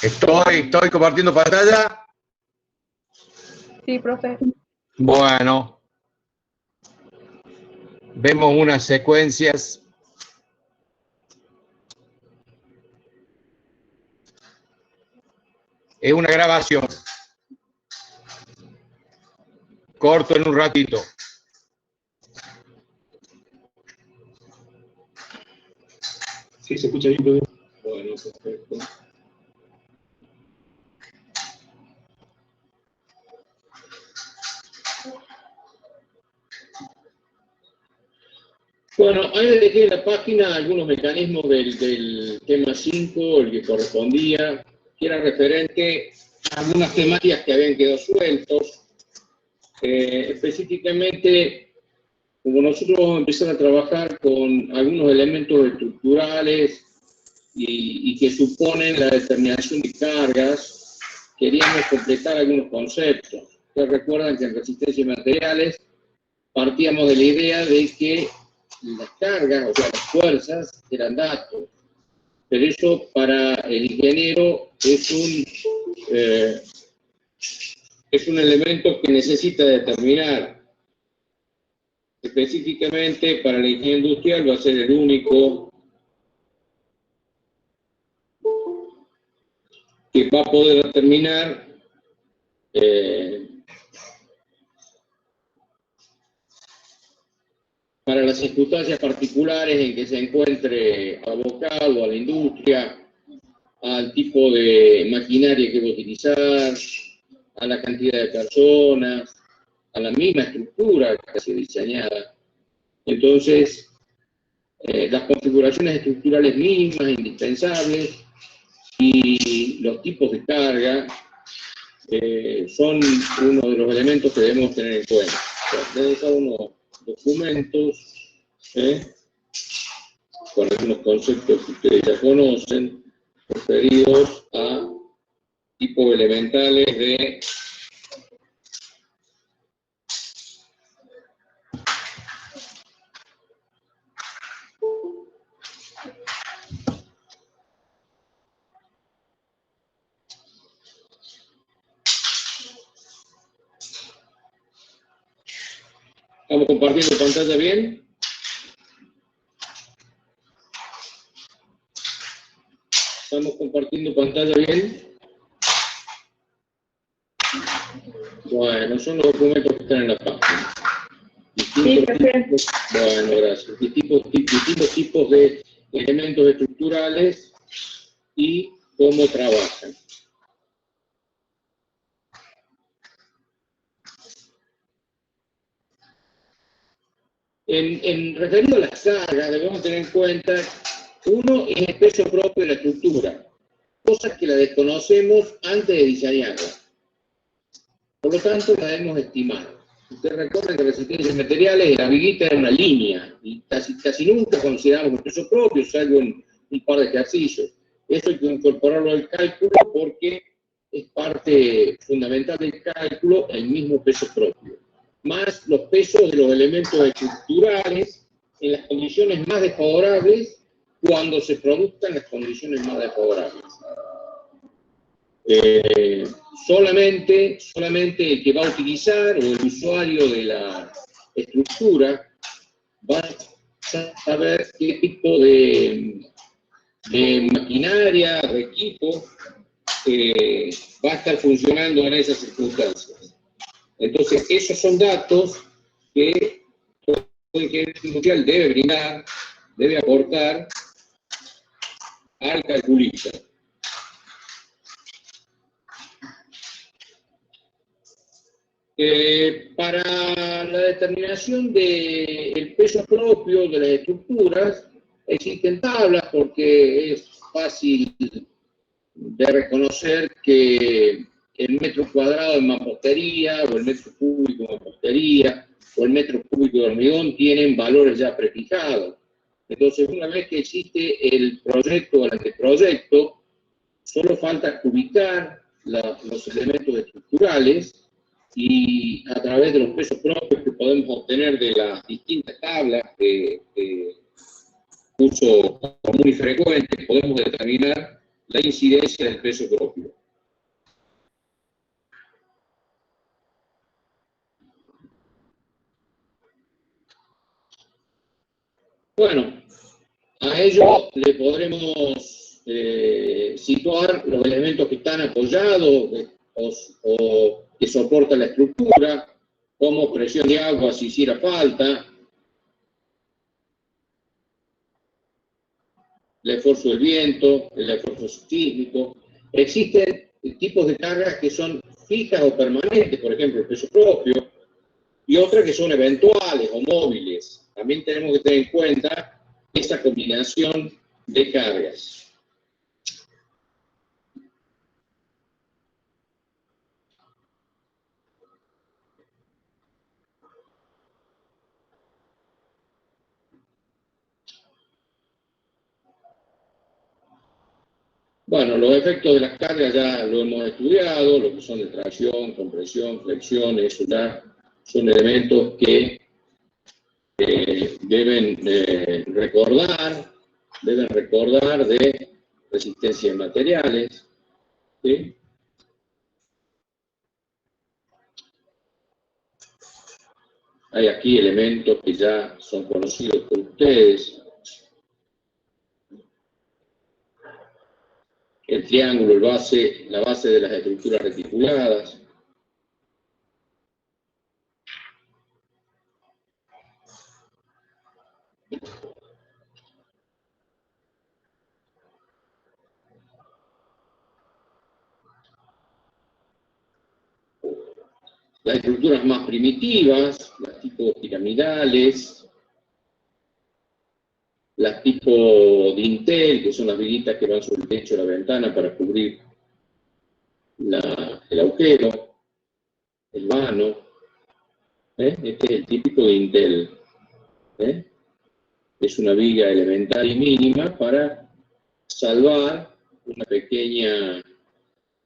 ¿Estoy compartiendo pantalla? Sí, profe. Bueno. Vemos unas secuencias. Es una grabación. Corto en un ratito. Sí, se escucha bien, profe. Bueno, perfecto. Bueno, ahí les dejé en la página algunos mecanismos del tema 5, el que correspondía, que era referente a algunas temáticas que habían quedado sueltos. Específicamente, como nosotros vamos a empezar a trabajar con algunos elementos estructurales y que suponen la determinación de cargas, queríamos completar algunos conceptos. Ustedes recuerdan que en resistencia de materiales partíamos de la idea de que las cargas, o sea, las fuerzas, eran datos. Pero eso para el ingeniero es un elemento que necesita determinar. Específicamente para el ingeniero industrial va a ser el único que va a poder determinar para las circunstancias particulares en que se encuentre abocado a la industria, al tipo de maquinaria que va a utilizar, a la cantidad de personas, a la misma estructura que ha sido diseñada. Entonces, las configuraciones estructurales mínimas, indispensables, y los tipos de carga son uno de los elementos que debemos tener en cuenta. Deben ser unos documentos con algunos conceptos que ustedes ya conocen, referidos a tipos elementales de ¿Estamos compartiendo pantalla bien? ¿Estamos compartiendo pantalla bien? Bueno, son los documentos que están en la página. Bueno, gracias. Distintos tipos de elementos estructurales y cómo trabajan. En referido a las cargas, debemos tener en cuenta, uno es el peso propio de la estructura. cosas que la desconocemos antes de diseñarla. Por lo tanto, la debemos estimar. Ustedes recuerdan que resistencia de materiales, la viguita era una línea, y casi nunca consideramos el peso propio, salvo en un par de ejercicios. Eso hay que incorporarlo al cálculo porque es parte fundamental del cálculo el mismo peso propio. Más los pesos de los elementos estructurales en las condiciones más desfavorables cuando se produzcan las condiciones más desfavorables. Solamente el que va a utilizar o el usuario de la estructura va a saber qué tipo de maquinaria, de equipo va a estar funcionando en esas circunstancias. Entonces, esos son datos que todo ingeniero industrial debe brindar, debe aportar al calculista. Para la determinación del peso propio de las estructuras, existen tablas porque es fácil de reconocer que el metro cuadrado de mampostería, o el metro cúbico de mampostería, o el metro cúbico de hormigón tienen valores ya prefijados. Entonces, una vez que existe el proyecto o el anteproyecto, solo falta ubicar los elementos estructurales y a través de los pesos propios que podemos obtener de las distintas tablas de uso común y frecuente, podemos determinar la incidencia del peso propio. Bueno, a ello le podremos situar los elementos que están apoyados o que soportan la estructura, como presión de agua si hiciera falta, el esfuerzo del viento, el esfuerzo sísmico. Existen tipos de cargas que son fijas o permanentes, por ejemplo, el peso propio, y otras que son eventuales o móviles. También tenemos que tener en cuenta esa combinación de cargas. Bueno, los efectos de las cargas ya lo hemos estudiado, lo que son de tracción, compresión, flexión, eso ya son elementos que deben recordar de resistencia de materiales, ¿sí? Hay aquí elementos que ya son conocidos por ustedes. El triángulo, la base de las estructuras reticuladas. Las estructuras más primitivas, las tipo piramidales, las tipo dintel, que son las viguitas que van sobre el techo de la ventana para cubrir el agujero, el vano. Este es el típico dintel. Es una viga elemental y mínima para salvar una pequeña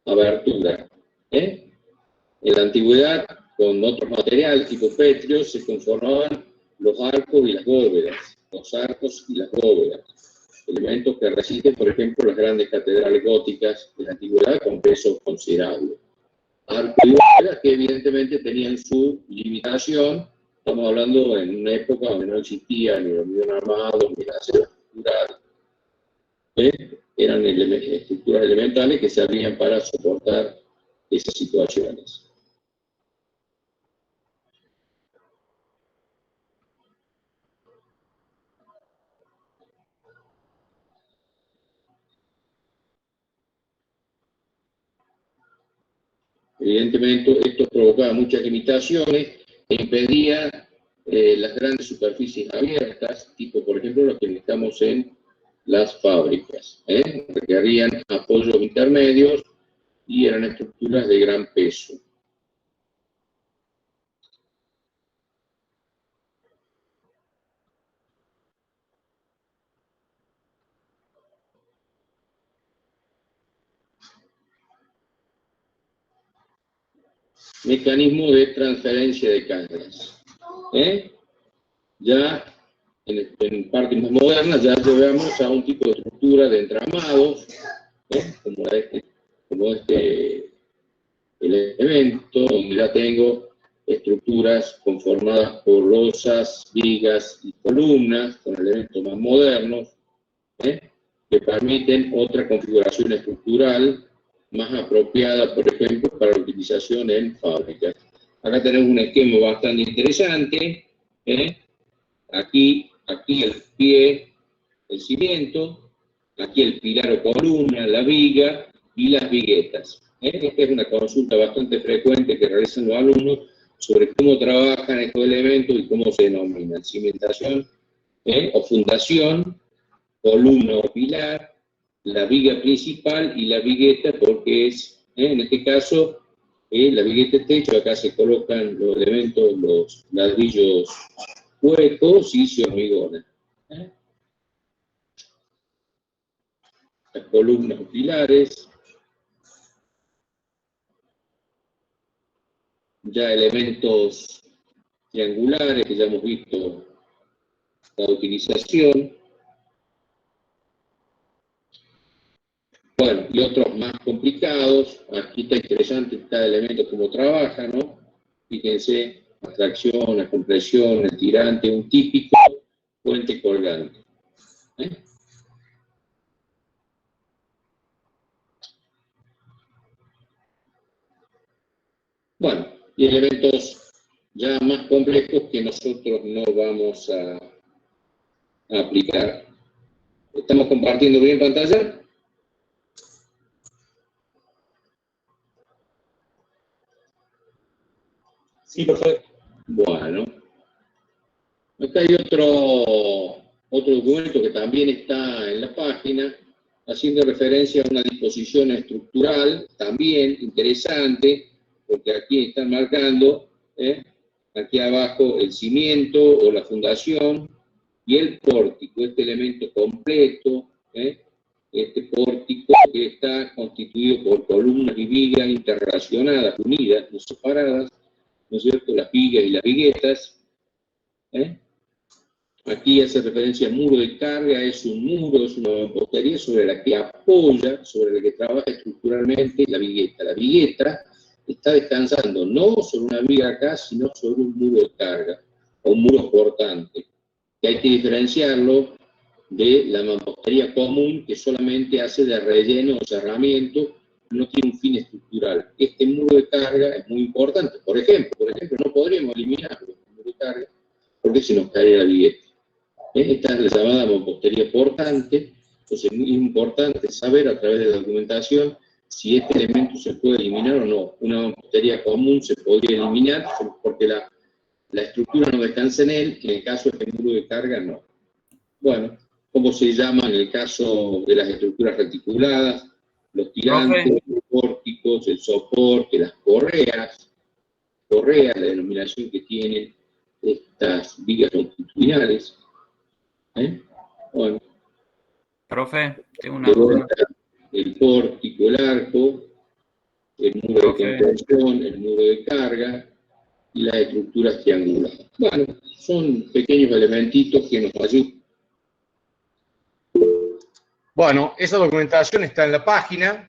abertura. En la antigüedad, con otros materiales tipo petrio, se conformaban los arcos y las bóvedas. Los arcos y las bóvedas. Elementos que resisten, por ejemplo, las grandes catedrales góticas de la antigüedad con peso considerable. Arcos y bóvedas que evidentemente tenían su limitación. Estamos hablando en una época donde no existía ni el hormigón armado, ni la acero estructural. Eran estructuras elementales que servían para soportar esas situaciones. Evidentemente, esto provocaba muchas limitaciones e impedía las grandes superficies abiertas, tipo, por ejemplo, lo que estamos en las fábricas. Requerían apoyos intermedios y eran estructuras de gran peso. Mecanismo de transferencia de cargas. Ya en partes más modernas ya llegamos a un tipo de estructura de entramados, como este elemento, donde ya tengo estructuras conformadas por losas, vigas y columnas, con elementos más modernos, que permiten otra configuración estructural más apropiada, por ejemplo, para la utilización en fábricas. Acá tenemos un esquema bastante interesante. Aquí el pie, el cimiento, aquí el pilar o columna, la viga y las viguetas. Esta es una consulta bastante frecuente que realizan los alumnos sobre cómo trabajan estos elementos y cómo se denominan. Cimentación o fundación, columna o pilar, la viga principal y la vigueta, porque es, en este caso, la vigueta de techo. Acá se colocan los elementos, los ladrillos huecos y se hormigona. Las columnas o pilares, ya elementos triangulares que ya hemos visto la utilización. Bueno, y otros más complicados. Aquí está interesante cada elemento cómo trabaja, ¿no? Fíjense, la tracción, la compresión, el tirante, un típico puente colgante. Bueno, y elementos ya más complejos que nosotros no vamos a aplicar. ¿Estamos compartiendo bien pantalla? Sí, perfecto. Bueno, acá hay otro documento que también está en la página, haciendo referencia a una disposición estructural, también interesante, porque aquí están marcando, aquí abajo, el cimiento o la fundación y el pórtico, este elemento completo, este pórtico que está constituido por columnas y vigas interrelacionadas, unidas, no separadas, ¿no es cierto?, las vigas y las viguetas. Aquí hace referencia al muro de carga, es un muro, es una mampostería sobre la que apoya, sobre la que trabaja estructuralmente la vigueta. La vigueta está descansando no sobre una viga acá, sino sobre un muro de carga, o un muro portante, que hay que diferenciarlo de la mampostería común, que solamente hace de relleno o cerramiento, no tiene un fin estructural. Este muro de carga es muy importante. Por ejemplo, no podríamos eliminarlo, el muro de carga, porque se nos cae la vigueta. Esta es la llamada mampostería portante. Entonces es muy importante saber a través de la documentación si este elemento se puede eliminar o no. Una mampostería común se podría eliminar porque la estructura no descansa en él, en el caso de este muro de carga no. Bueno, ¿cómo se llama en el caso de las estructuras reticuladas? Los tirantes, los pórticos, el soporte, las correas, la denominación que tienen estas vigas longitudinales. Bueno. Profe, tengo una duda. El pórtico, el arco, el muro de contención, el muro de carga y las estructuras triangulares. Bueno, son pequeños elementitos que nos ayudan. Bueno, esa documentación está en la página.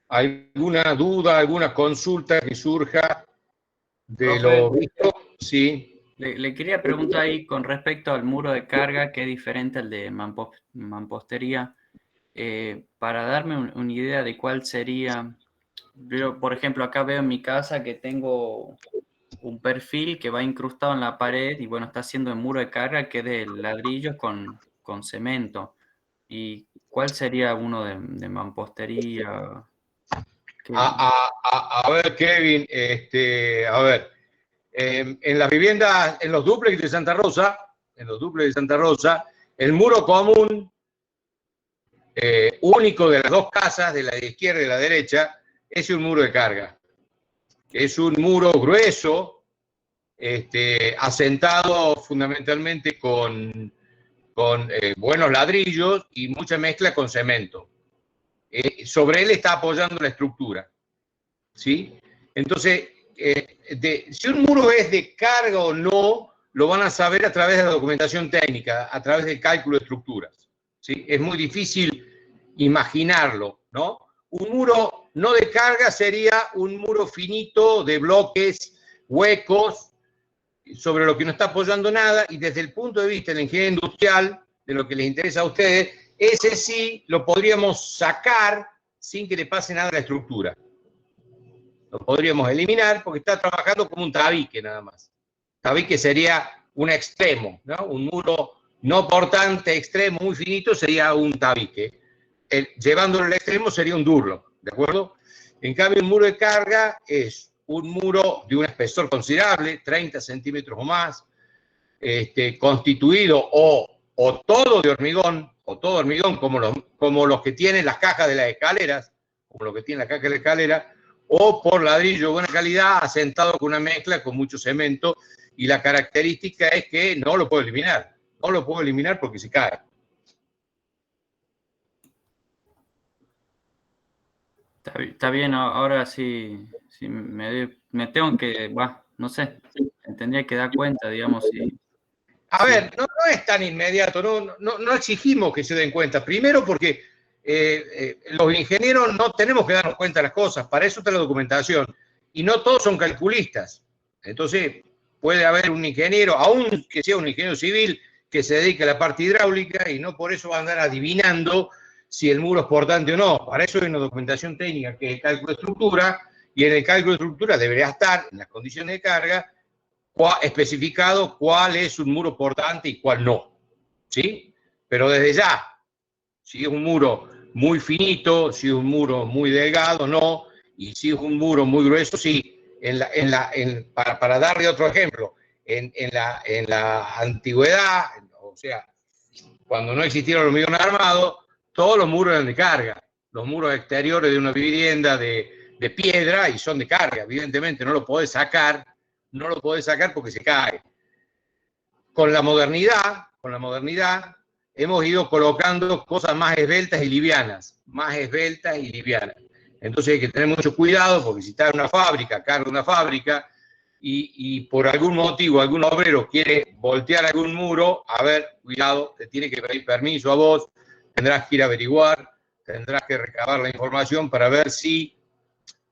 ¿Alguna duda, alguna consulta que surja de Profe, lo visto? Sí. Le quería preguntar ahí con respecto al muro de carga, que es diferente al de mampostería, para darme una idea de cuál sería. Yo, por ejemplo, acá veo en mi casa que tengo un perfil que va incrustado en la pared y bueno, está haciendo el muro de carga que es de ladrillos con cemento. ¿Y cuál sería uno de mampostería? A ver, Kevin, a ver, en las viviendas, en los dúplex de Santa Rosa, el muro común único de las dos casas, de la izquierda y de la derecha, es un muro de carga. Es un muro grueso, asentado fundamentalmente con buenos ladrillos y mucha mezcla con cemento. Sobre él está apoyando la estructura, ¿sí? Entonces, si un muro es de carga o no, lo van a saber a través de la documentación técnica, a través del cálculo de estructuras, ¿sí? Es muy difícil imaginarlo, ¿no? Un muro no de carga sería un muro finito de bloques, huecos, sobre lo que no está apoyando nada, y desde el punto de vista de la ingeniería industrial, de lo que les interesa a ustedes, ese sí lo podríamos sacar sin que le pase nada a la estructura. Lo podríamos eliminar porque está trabajando como un tabique nada más. Tabique sería un extremo, ¿no? Un muro no portante extremo muy finito sería un tabique. Llevándolo al extremo sería un durlock, ¿de acuerdo? En cambio, un muro de carga es un muro de un espesor considerable, 30 centímetros o más, constituido o todo de hormigón, como los que tienen las cajas de las escaleras, o por ladrillo de buena calidad, asentado con una mezcla con mucho cemento, y la característica es que no lo puedo eliminar. No lo puedo eliminar porque se cae. Está bien, ahora sí, me tengo que, no sé, me tendría que dar cuenta, digamos. A ver, no es tan inmediato, no exigimos que se den cuenta. Primero porque los ingenieros no tenemos que darnos cuenta de las cosas, para eso está la documentación. Y no todos son calculistas. Entonces, puede haber un ingeniero, aun que sea un ingeniero civil, que se dedique a la parte hidráulica y no por eso va a andar adivinando si el muro es portante o no. Para eso hay una documentación técnica que es el cálculo de estructura, y en el cálculo de estructura debería estar, en las condiciones de carga, especificado cuál es un muro portante y cuál no, ¿sí? Pero desde ya, si es un muro muy finito, si es un muro muy delgado, no, y si es un muro muy grueso, sí. Para darle otro ejemplo, en la antigüedad, o sea, cuando no existieron los hormigón armado, todos los muros eran de carga. Los muros exteriores de una vivienda de piedra y son de carga, evidentemente no lo podés sacar porque se cae. Con la modernidad hemos ido colocando cosas más esbeltas y livianas, Entonces hay que tener mucho cuidado porque si está en una fábrica, carga una fábrica, y por algún motivo algún obrero quiere voltear algún muro, a ver, cuidado, te tiene que pedir permiso a vos, tendrás que ir a averiguar, tendrás que recabar la información para ver si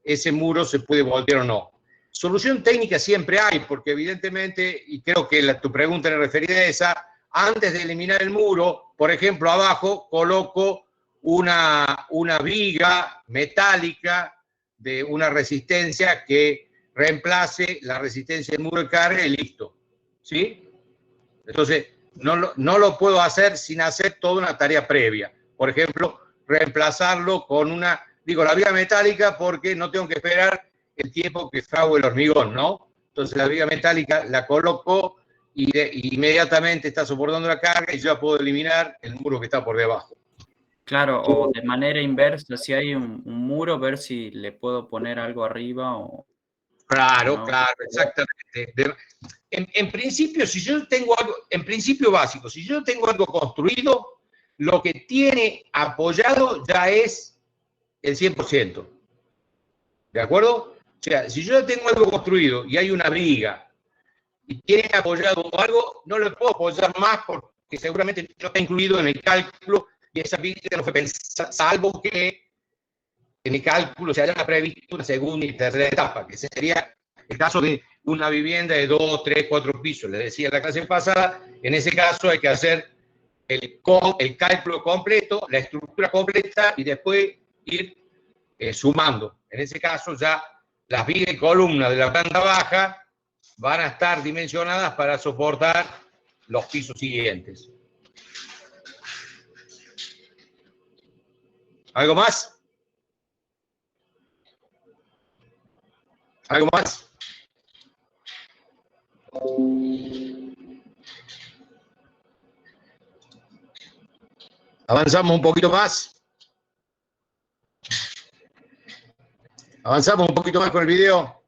ese muro se puede voltear o no. Solución técnica siempre hay, porque evidentemente, y creo que tu pregunta era referida a esa, antes de eliminar el muro, por ejemplo, abajo coloco una viga metálica de una resistencia que reemplace la resistencia del muro de carga y listo, ¿sí? Entonces, no lo puedo hacer sin hacer toda una tarea previa. Por ejemplo, reemplazarlo con la viga metálica, porque no tengo que esperar el tiempo que frago el hormigón, ¿no? Entonces la viga metálica la coloco y inmediatamente está soportando la carga y ya puedo eliminar el muro que está por debajo. Claro, o de manera inversa, si hay un muro, ver si le puedo poner algo arriba o... Claro, ¿no? claro, exactamente. En principio, si yo tengo algo, en principio básico, si yo tengo algo construido, lo que tiene apoyado ya es el 100%. ¿De acuerdo? O sea, si yo tengo algo construido y hay una viga y tiene apoyado algo, no lo puedo apoyar más porque seguramente no está incluido en el cálculo y esa viga no fue pensada, salvo que en el cálculo se haya previsto una segunda y tercera etapa, que ese sería el caso de una vivienda de 2, 3, 4 pisos. Les decía en la clase pasada, en ese caso hay que hacer el cálculo completo, la estructura completa y después ir sumando. En ese caso ya las vigas y columnas de la planta baja van a estar dimensionadas para soportar los pisos siguientes. ¿Algo más? ¿Algo más? Avanzamos un poquito más. Avanzamos un poquito más con el video.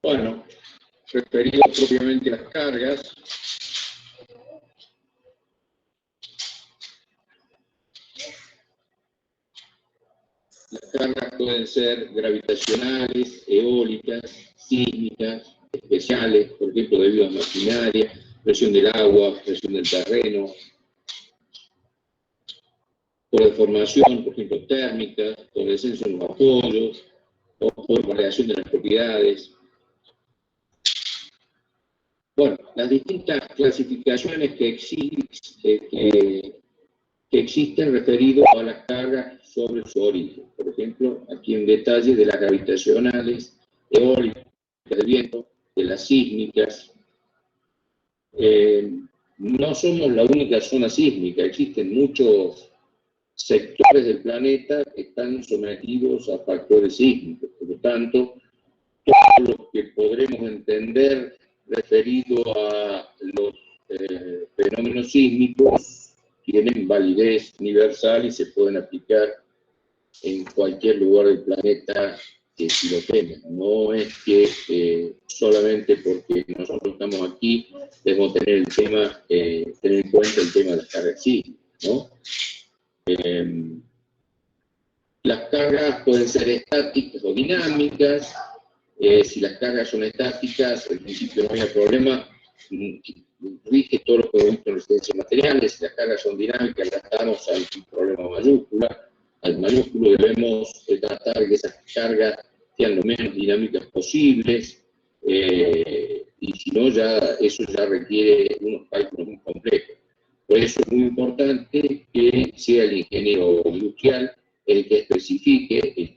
Bueno, referido propiamente a las cargas, las cargas pueden ser gravitacionales, eólicas, sísmicas, especiales, por ejemplo, debido a maquinaria, presión del agua, presión del terreno, por deformación, por ejemplo, térmica, por descenso en los apoyos, o por variación de las propiedades. Bueno, las distintas clasificaciones que existen referido a las cargas sobre su origen. Por ejemplo, aquí en detalle de las gravitacionales, eólicas del viento, de las sísmicas. No somos la única zona sísmica, existen muchos sectores del planeta que están sometidos a factores sísmicos. Por lo tanto, todo lo que podremos entender referido a los fenómenos sísmicos tienen validez universal y se pueden aplicar en cualquier lugar del planeta que si lo tengan. No es que solamente porque nosotros estamos aquí debemos tener tener en cuenta el tema de las cargas sísmicas, ¿no? Las cargas pueden ser estáticas o dinámicas. Si las cargas son estáticas, en principio no hay problema, rige todo lo que hemos visto en resistencia materiales. Si las cargas son dinámicas, ya estamos ante un problema mayúscula. Al mayúsculo debemos tratar que esas cargas sean lo menos dinámicas posibles, y si no, eso ya requiere unos cálculos muy complejos. Por eso es muy importante que sea el ingeniero industrial el que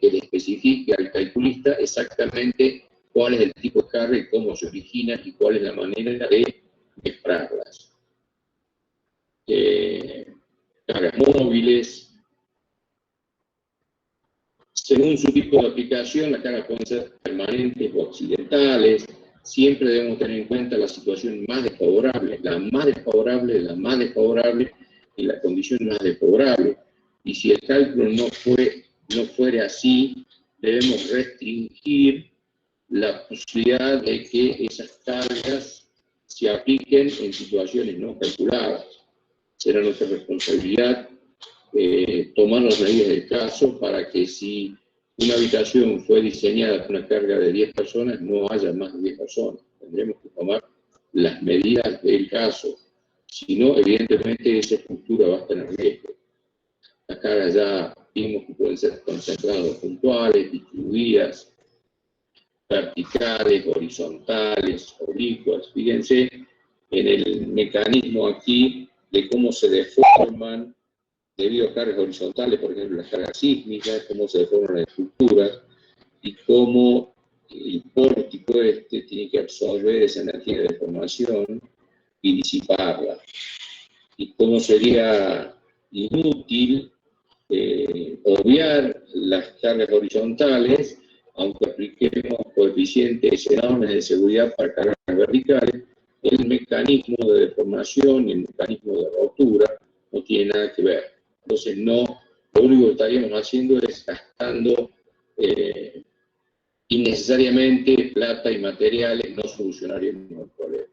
le especifique al calculista exactamente cuál es el tipo de carga y cómo se origina y cuál es la manera de mezclarlas. Cargas móviles. Según su tipo de aplicación, las cargas pueden ser permanentes o accidentales. Siempre debemos tener en cuenta la situación más desfavorable, la más desfavorable y la condición más desfavorable. Y si el cálculo no fuera así, debemos restringir la posibilidad de que esas cargas se apliquen en situaciones no calculadas. Será nuestra responsabilidad tomar las medidas del caso para que si una habitación fue diseñada con una carga de 10 personas, no haya más de 10 personas. Tendremos que tomar las medidas del caso. Si no, evidentemente esa estructura va a estar en riesgo. Las cargas ya vimos que pueden ser concentradas puntuales, distribuidas, verticales, horizontales, oblicuas. Fíjense en el mecanismo aquí de cómo se deforman debido a cargas horizontales, por ejemplo, las cargas sísmicas, cómo se deforman las estructuras y cómo el pórtico tiene que absorber esa energía de deformación y disiparla. Y cómo sería inútil obviar las cargas horizontales, aunque apliquemos coeficientes enormes de seguridad para cargas verticales, el mecanismo de deformación y el mecanismo de rotura no tiene nada que ver. Entonces, lo único que estaríamos haciendo es gastando innecesariamente plata y materiales, no solucionaríamos el problema.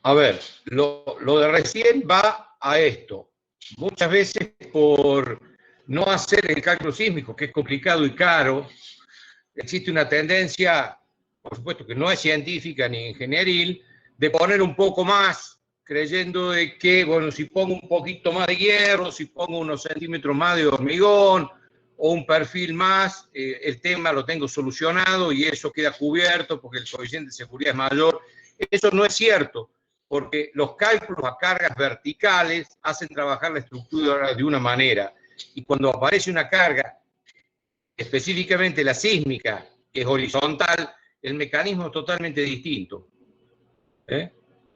A ver, lo de recién va a esto. Muchas veces por no hacer el cálculo sísmico, que es complicado y caro, existe una tendencia, por supuesto que no es científica ni ingenieril, de poner un poco más, creyendo de que, bueno, si pongo un poquito más de hierro, si pongo unos centímetros más de hormigón, o un perfil más, el tema lo tengo solucionado y eso queda cubierto porque el coeficiente de seguridad es mayor. Eso no es cierto, porque los cálculos a cargas verticales hacen trabajar la estructura de una manera, y cuando aparece una carga, específicamente la sísmica, que es horizontal, el mecanismo es totalmente distinto.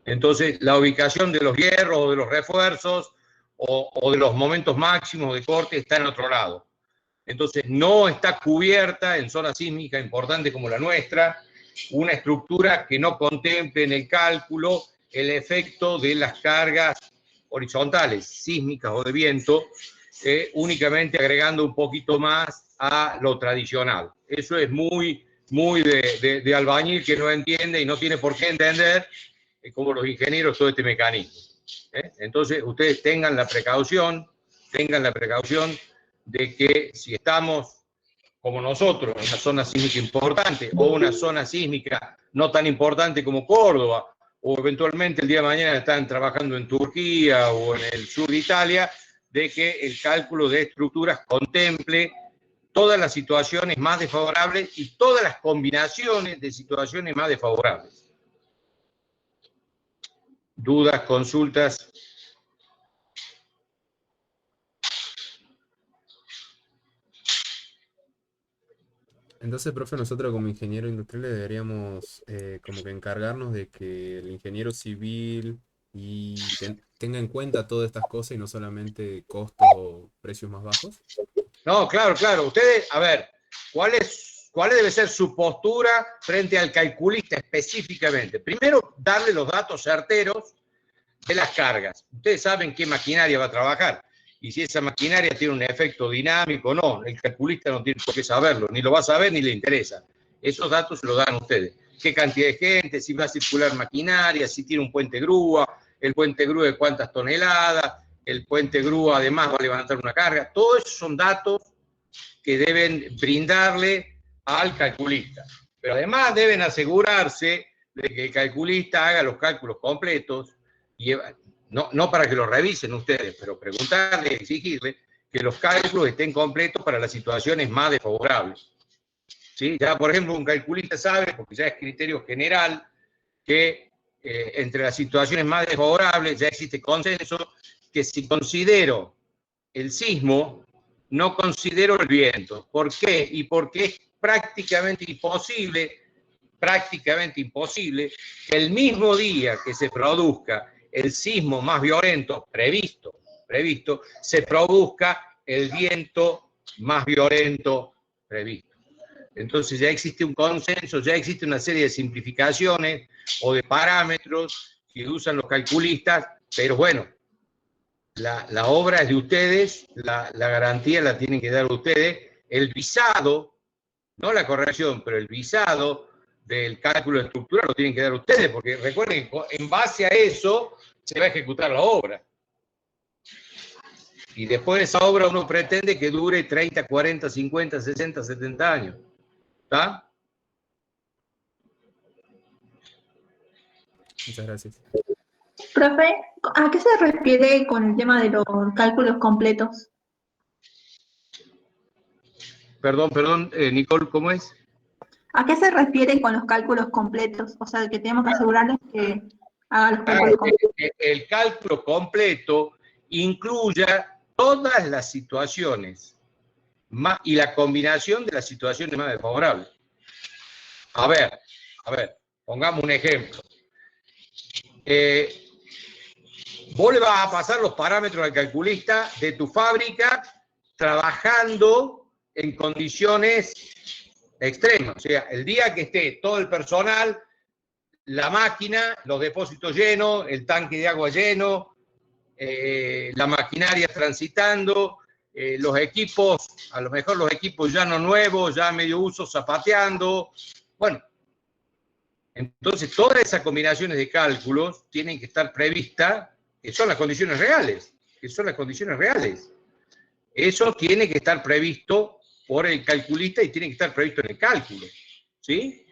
Entonces, la ubicación de los hierros o de los refuerzos o de los momentos máximos de corte está en otro lado. Entonces, no está cubierta en zona sísmica importante como la nuestra una estructura que no contemple en el cálculo el efecto de las cargas horizontales, sísmicas o de viento, únicamente agregando un poquito más a lo tradicional. Eso es muy de albañil que no entiende y no tiene por qué entender, como los ingenieros, todo este mecanismo. Entonces, ustedes tengan la precaución de que si estamos como nosotros, en una zona sísmica importante o una zona sísmica no tan importante como Córdoba, o eventualmente el día de mañana están trabajando en Turquía o en el sur de Italia, de que el cálculo de estructuras contemple todas las situaciones más desfavorables y todas las combinaciones de situaciones más desfavorables. ¿Dudas, consultas? Entonces, profe, nosotros como ingenieros industriales deberíamos como que encargarnos de que el ingeniero civil tenga en cuenta todas estas cosas y no solamente costos o precios más bajos. No, claro. Ustedes, a ver, ¿cuál debe ser su postura frente al calculista específicamente? Primero, darle los datos certeros de las cargas. Ustedes saben qué maquinaria va a trabajar. Y si esa maquinaria tiene un efecto dinámico o no, el calculista no tiene por qué saberlo, ni lo va a saber ni le interesa. Esos datos se los dan ustedes. ¿Qué cantidad de gente? Si va a circular maquinaria, si tiene un puente grúa, el puente grúa de cuántas toneladas, el puente grúa además va a levantar una carga. Todos esos son datos que deben brindarle al calculista. Pero además deben asegurarse de que el calculista haga los cálculos completos y no para que lo revisen ustedes, pero preguntarle, exigirle que los cálculos estén completos para las situaciones más desfavorables. ¿Sí? Ya, por ejemplo, un calculista sabe, porque ya es criterio general, que entre las situaciones más desfavorables ya existe consenso que si considero el sismo, no considero el viento. ¿Por qué? Y porque es prácticamente imposible que el mismo día que se produzca el sismo más violento previsto, se produzca el viento más violento previsto. Entonces ya existe un consenso, ya existe una serie de simplificaciones o de parámetros que usan los calculistas, pero bueno, la obra es de ustedes, la garantía la tienen que dar ustedes, el visado, no la corrección, pero el visado del cálculo de estructura lo tienen que dar ustedes, porque recuerden que en base a eso se va a ejecutar la obra. Y después de esa obra uno pretende que dure 30, 40, 50, 60, 70 años. ¿Está? Muchas gracias. Profe, ¿a qué se refiere con el tema de los cálculos completos? Perdón, Nicole, ¿cómo es? ¿A qué se refiere con los cálculos completos? O sea, que tenemos que asegurarles que haga los cálculos completos. El cálculo completo incluya todas las situaciones y la combinación de las situaciones más desfavorables. A ver, pongamos un ejemplo. Vos le vas a pasar los parámetros al calculista de tu fábrica trabajando en condiciones extremas. O sea, el día que esté todo el personal, la máquina, los depósitos llenos, el tanque de agua lleno, la maquinaria transitando, los equipos, a lo mejor los equipos ya no nuevos, ya medio uso, zapateando. Bueno, entonces todas esas combinaciones de cálculos tienen que estar previstas, que son las condiciones reales, Eso tiene que estar previsto por el calculista y tiene que estar previsto en el cálculo, ¿sí?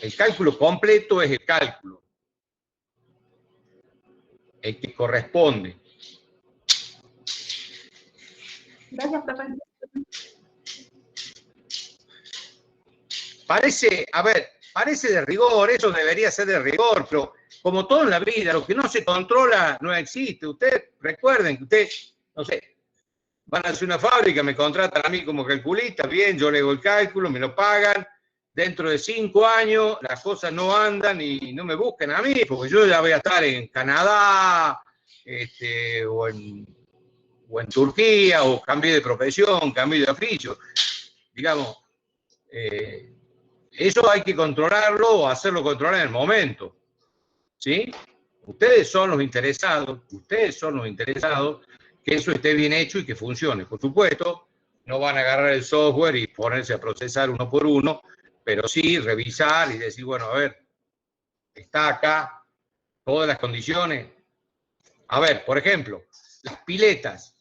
El cálculo completo es el cálculo, el que corresponde. Gracias, profe. Parece de rigor, eso debería ser de rigor, pero como todo en la vida, lo que no se controla no existe. Ustedes recuerden que ustedes, no sé, van a hacer una fábrica, me contratan a mí como calculista, bien, yo le hago el cálculo, me lo pagan, dentro de 5 años las cosas no andan y no me busquen a mí, porque yo ya voy a estar en Canadá, o en Turquía, o cambié de profesión, cambié de oficio. Digamos, eso hay que controlarlo o hacerlo controlar en el momento. ¿Sí? Ustedes son los interesados que eso esté bien hecho y que funcione. Por supuesto, no van a agarrar el software y ponerse a procesar uno por uno, pero sí revisar y decir, bueno, a ver, está acá todas las condiciones. A ver, por ejemplo, las piletas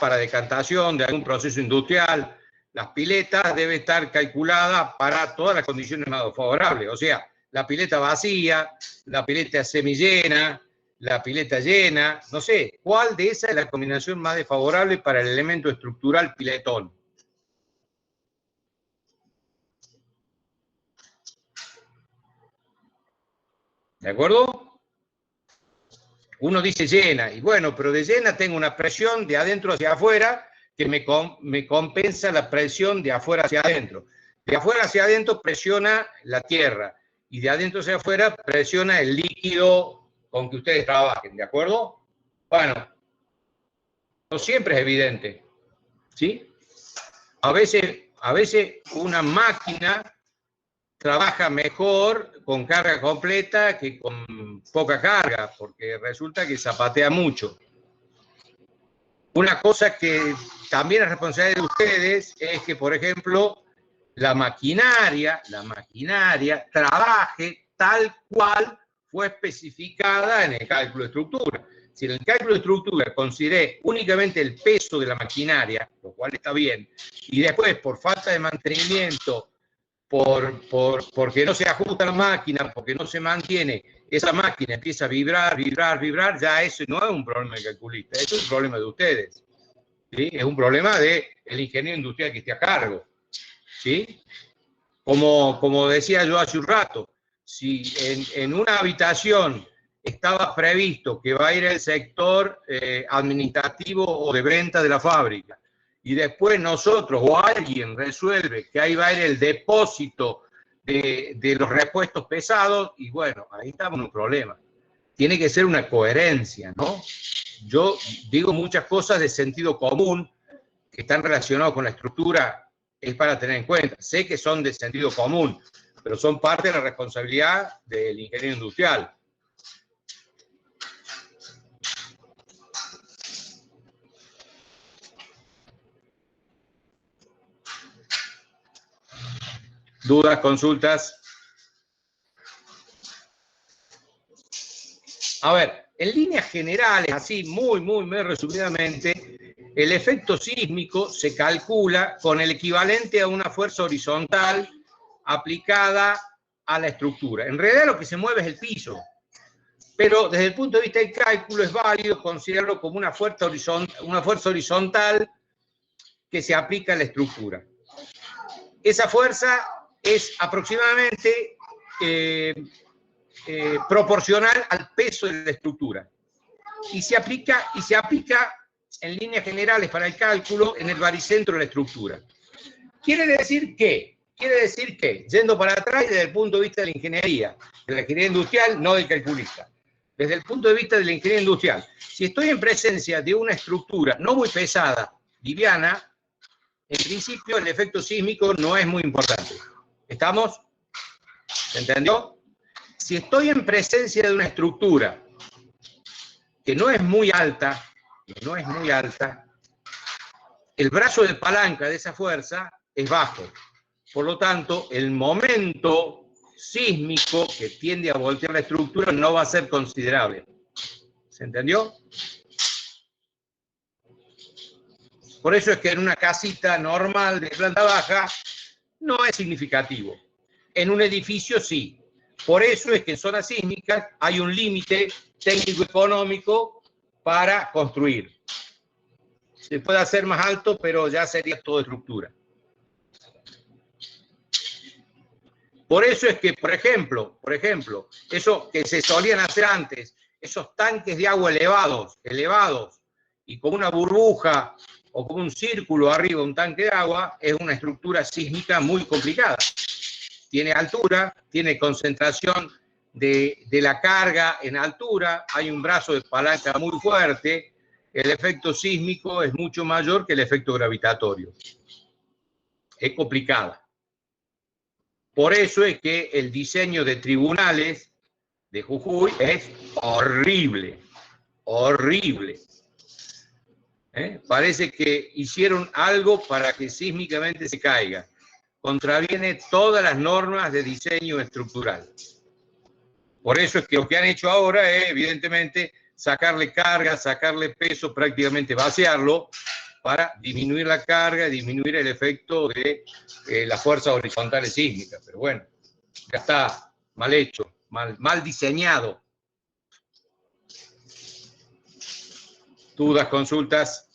para decantación de algún proceso industrial, las piletas deben estar calculadas para todas las condiciones más favorables, o sea, la pileta vacía, la pileta semillena, la pileta llena, no sé, ¿cuál de esas es la combinación más desfavorable para el elemento estructural piletón? ¿De acuerdo? Uno dice llena, y bueno, pero de llena tengo una presión de adentro hacia afuera que me compensa la presión de afuera hacia adentro. De afuera hacia adentro presiona la tierra, y de adentro hacia afuera presiona el líquido con que ustedes trabajen, ¿de acuerdo? Bueno, no siempre es evidente, ¿sí? A veces una máquina trabaja mejor con carga completa que con poca carga, porque resulta que zapatea mucho. Una cosa que también es responsabilidad de ustedes es que, por ejemplo, la maquinaria trabaje tal cual fue especificada en el cálculo de estructura. Si en el cálculo de estructura consideré únicamente el peso de la maquinaria, lo cual está bien, y después por falta de mantenimiento, porque no se ajusta la máquina, porque no se mantiene, esa máquina empieza a vibrar, ya eso no es un problema del calculista, eso es un problema de ustedes, ¿sí? Es un problema del ingeniero industrial que esté a cargo, ¿sí? Como decía yo hace un rato, si en una habitación estaba previsto que va a ir el sector administrativo o de venta de la fábrica, y después nosotros o alguien resuelve que ahí va a ir el depósito de los repuestos pesados, y bueno, ahí estamos en un problema. Tiene que ser una coherencia, ¿no? Yo digo muchas cosas de sentido común que están relacionadas con la estructura, es para tener en cuenta. Sé que son de sentido común, pero son parte de la responsabilidad del ingeniero industrial. ¿Dudas, consultas? A ver, en líneas generales, así muy resumidamente, el efecto sísmico se calcula con el equivalente a una fuerza horizontal aplicada a la estructura. En realidad lo que se mueve es el piso, pero desde el punto de vista del cálculo es válido considerarlo como una fuerza horizontal que se aplica a la estructura. Esa fuerza es aproximadamente proporcional al peso de la estructura. Y se aplica en líneas generales para el cálculo en el baricentro de la estructura. Quiere decir que, yendo para atrás desde el punto de vista de la ingeniería industrial, no del calculista. Desde el punto de vista de la ingeniería industrial, si estoy en presencia de una estructura no muy pesada, liviana, en principio el efecto sísmico no es muy importante. ¿Estamos? ¿Se entendió? Si estoy en presencia de una estructura que no es muy alta, el brazo de palanca de esa fuerza es bajo. Por lo tanto, el momento sísmico que tiende a voltear la estructura no va a ser considerable. ¿Se entendió? Por eso es que en una casita normal de planta baja no es significativo. En un edificio sí. Por eso es que en zonas sísmicas hay un límite técnico-económico para construir. Se puede hacer más alto, pero ya sería todo estructura. Por eso es que, por ejemplo, eso que se solían hacer antes, esos tanques de agua elevados, y con una burbuja o como un círculo arriba de un tanque de agua, es una estructura sísmica muy complicada. Tiene altura, tiene concentración de la carga en altura, hay un brazo de palanca muy fuerte, el efecto sísmico es mucho mayor que el efecto gravitatorio. Es complicada. Por eso es que el diseño de tribunales de Jujuy es horrible, horrible. Parece que hicieron algo para que sísmicamente se caiga. Contraviene todas las normas de diseño estructural. Por eso es que lo que han hecho ahora es, evidentemente, sacarle carga, sacarle peso, prácticamente vaciarlo, para disminuir la carga y disminuir el efecto de las fuerzas horizontales sísmicas. Pero bueno, ya está mal hecho, mal diseñado. ¿Dudas, consultas?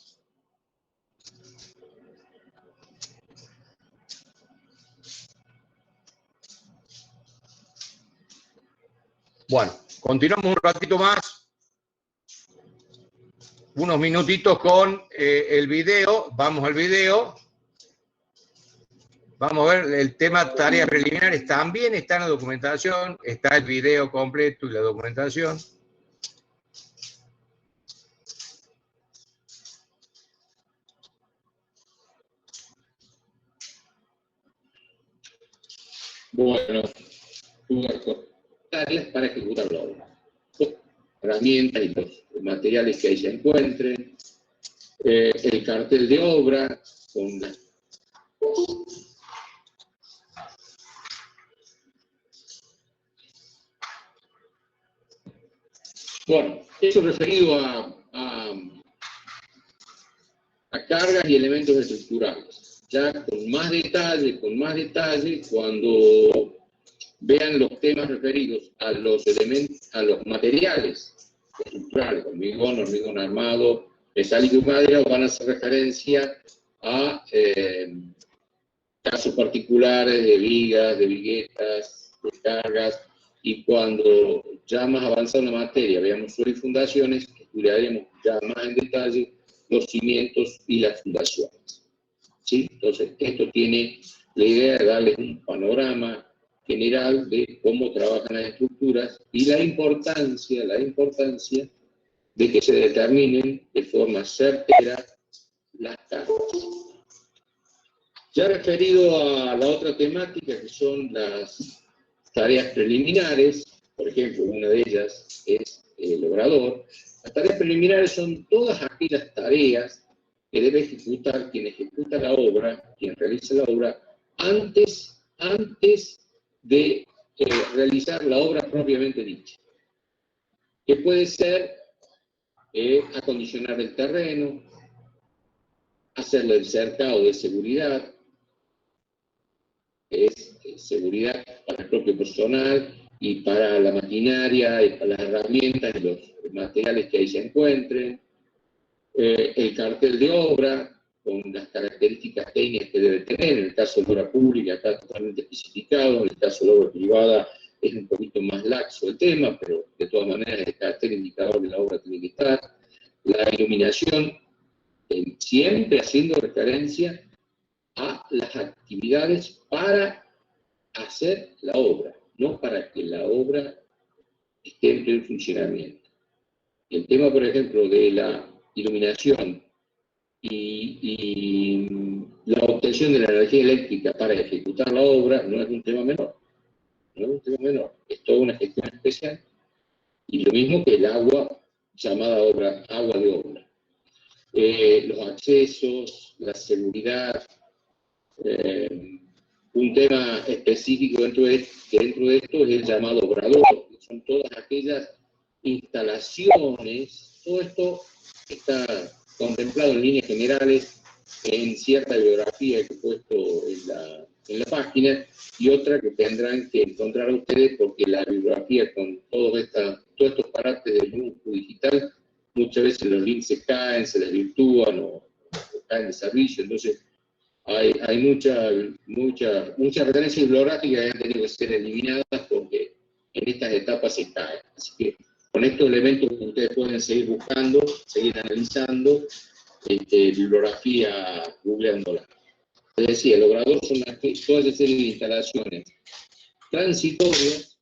Bueno, continuamos un ratito más, unos minutitos con el video. Vamos al video. Vamos a ver el tema tareas preliminares. También está en la documentación, está el video completo y la documentación. Bueno, tareas para ejecutar la obra. Herramientas y los materiales que ahí se encuentren. El cartel de obra con las... Bueno, eso referido a cargas y elementos estructurales. Ya con más detalle, cuando vean los temas referidos a los elementos, a los materiales estructurales, hormigón armado, metálico y madera, van a hacer referencia a casos particulares de vigas, de viguetas, de cargas, y cuando ya más avanzada la materia, veamos suelo y fundaciones, estudiaremos ya más en detalle los cimientos y las fundaciones. ¿Sí? Entonces, esto tiene la idea de darles un panorama general de cómo trabajan las estructuras y la importancia de que se determinen de forma certera las cargas. Ya referido a la otra temática, que son las tareas preliminares, por ejemplo, una de ellas es el obrador. Las tareas preliminares son todas aquellas tareas que debe ejecutar quien ejecuta la obra, quien realiza la obra, antes de realizar la obra propiamente dicha. Que puede ser acondicionar el terreno, hacerle el cercado de seguridad, es seguridad para el propio personal y para la maquinaria y para las herramientas y los materiales que ahí se encuentren, el cartel de obra con las características técnicas que debe tener. En el caso de obra pública está totalmente especificado, en el caso de obra privada es un poquito más laxo el tema, pero de todas maneras el carácter indicador de la obra tiene que estar. La iluminación, siempre haciendo referencia a las actividades para hacer la obra, no para que la obra esté en pleno funcionamiento. El tema, por ejemplo, de la iluminación y la obtención de la energía eléctrica para ejecutar la obra no es un tema menor. No es un tema menor, es toda una gestión especial. Y lo mismo que el agua, llamada agua de obra. Los accesos, la seguridad, un tema específico dentro de esto es el llamado obrador, que son todas aquellas instalaciones. Todo esto está contemplado en líneas generales en cierta bibliografía que he puesto en la página, y otra que tendrán que encontrar ustedes, porque la bibliografía con todos estos partes del mundo digital, muchas veces los links se caen, se desvirtúan o caen de servicio. Entonces hay muchas referencias bibliográficas que han tenido que ser eliminadas porque en estas etapas se caen. Así que con estos elementos que ustedes pueden seguir buscando, seguir analizando, bibliografía googleándola. Es decir, el obrador son toda esa serie de instalaciones transitorias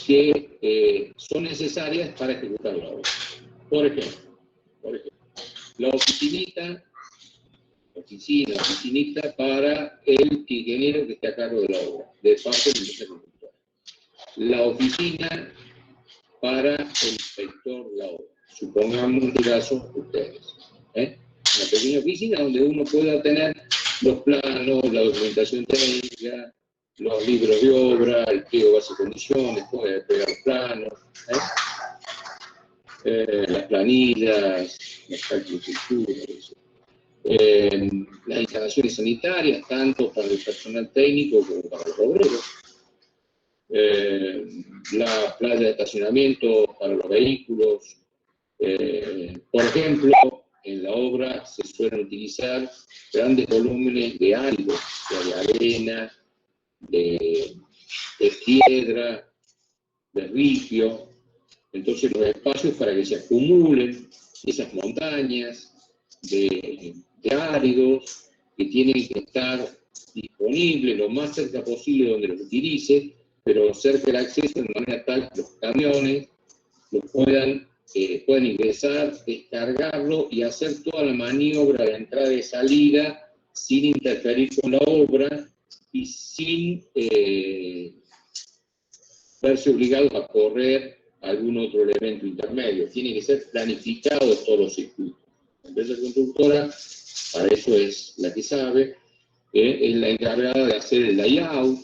que son necesarias para ejecutar la obra. Por ejemplo, la oficinita para el ingeniero que está a cargo de la obra, de parte de la empresa constructora. La oficina para el inspector de la obra. Supongamos en este caso ustedes. Una pequeña oficina donde uno pueda tener los planos, la documentación técnica, los libros de obra, el pliego base de condiciones, puede pegar los planos, las planillas, los cálculos de estructuras, las instalaciones sanitarias, tanto para el personal técnico como para los obreros, la playa de estacionamiento para los vehículos. Por ejemplo, en la obra se suelen utilizar grandes volúmenes de áridos, de arena, de piedra, de ripio. Entonces los espacios para que se acumulen esas montañas de áridos que tienen que estar disponibles lo más cerca posible donde los utilice, pero cerca del acceso de manera tal que los camiones los puedan ingresar, descargarlo y hacer toda la maniobra de entrada y salida sin interferir con la obra y sin verse obligados a correr algún otro elemento intermedio. Tiene que ser planificado todos los circuitos. La empresa constructora, para eso es la que sabe, es la encargada de hacer el layout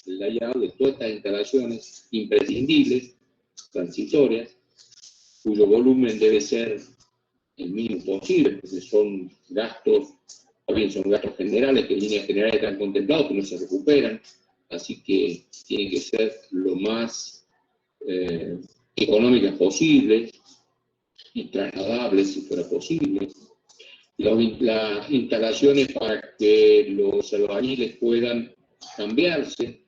de todas estas instalaciones imprescindibles, transitorias, cuyo volumen debe ser el mínimo posible, porque son gastos, también son gastos generales, que en líneas generales están contemplados, que no se recuperan, así que tienen que ser lo más económicas posibles y trasladables si fuera posible. Las instalaciones para que los albañiles puedan cambiarse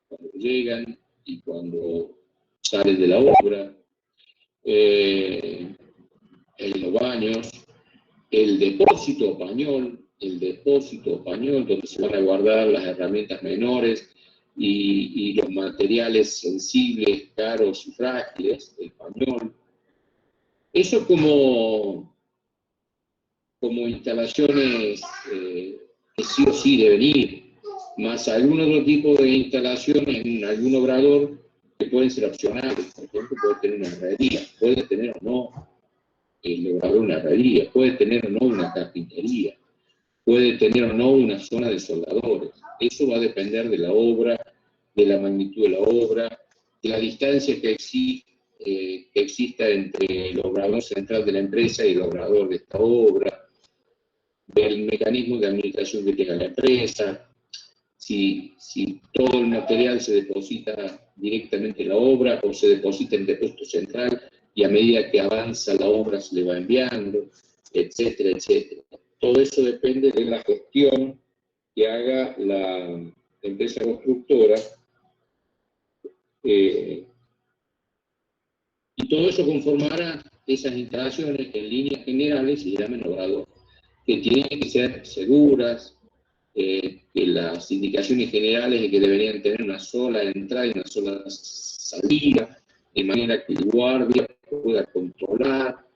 cuando llegan y cuando salen de la obra, en los baños, el depósito pañol donde se van a guardar las herramientas menores y los materiales sensibles, caros y frágiles, el pañol. Eso como instalaciones que sí o sí deben ir, más algún otro tipo de instalaciones en algún obrador que pueden ser opcionales. Por ejemplo, puede tener una herrería, puede tener o no el obrador una herrería, puede tener o no una carpintería, puede tener o no una zona de soldadores. Eso va a depender de la obra, de la magnitud de la obra, de la distancia que exista entre el obrador central de la empresa y el obrador de esta obra, del mecanismo de administración que tenga la empresa, si todo el material se deposita directamente en la obra o se deposita en el depósito central y a medida que avanza la obra se le va enviando, etcétera, etcétera. Todo eso depende de la gestión que haga la empresa constructora y todo eso conformará esas instalaciones que en líneas generales se llaman obrador, que tienen que ser seguras, que las indicaciones generales de que deberían tener una sola entrada y una sola salida, de manera que el guardia pueda controlar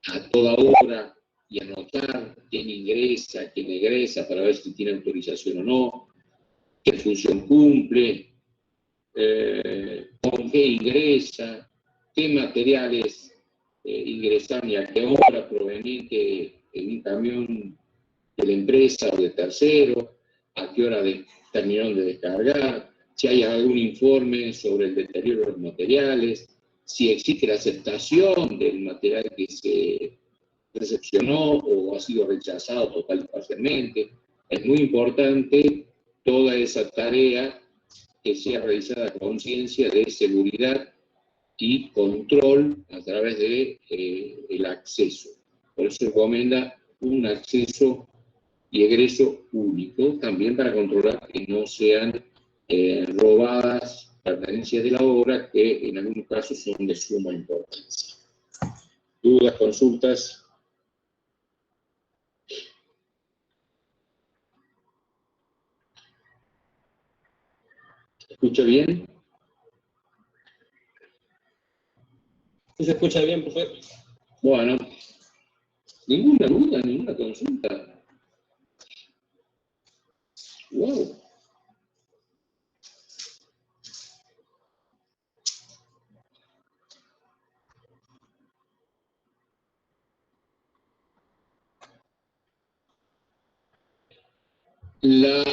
a toda hora y anotar quién ingresa, quién egresa, para ver si tiene autorización o no, qué función cumple, con qué ingresa, qué materiales ingresan y a qué hora proveniente en un camión de la empresa o de tercero, a qué hora terminaron de descargar, si hay algún informe sobre el deterioro de los materiales, si existe la aceptación del material que se recepcionó o ha sido rechazado total y parcialmente. Es muy importante toda esa tarea que sea realizada a conciencia de seguridad y control a través de el acceso. Por eso se recomienda un acceso y egreso único, también para controlar que no sean robadas pertenencias de la obra, que en algunos casos son de suma importancia. dudas, consultas. ¿Se escucha bien? ¿Sí se escucha bien, profe? Bueno, ninguna duda, ninguna consulta. Wow. La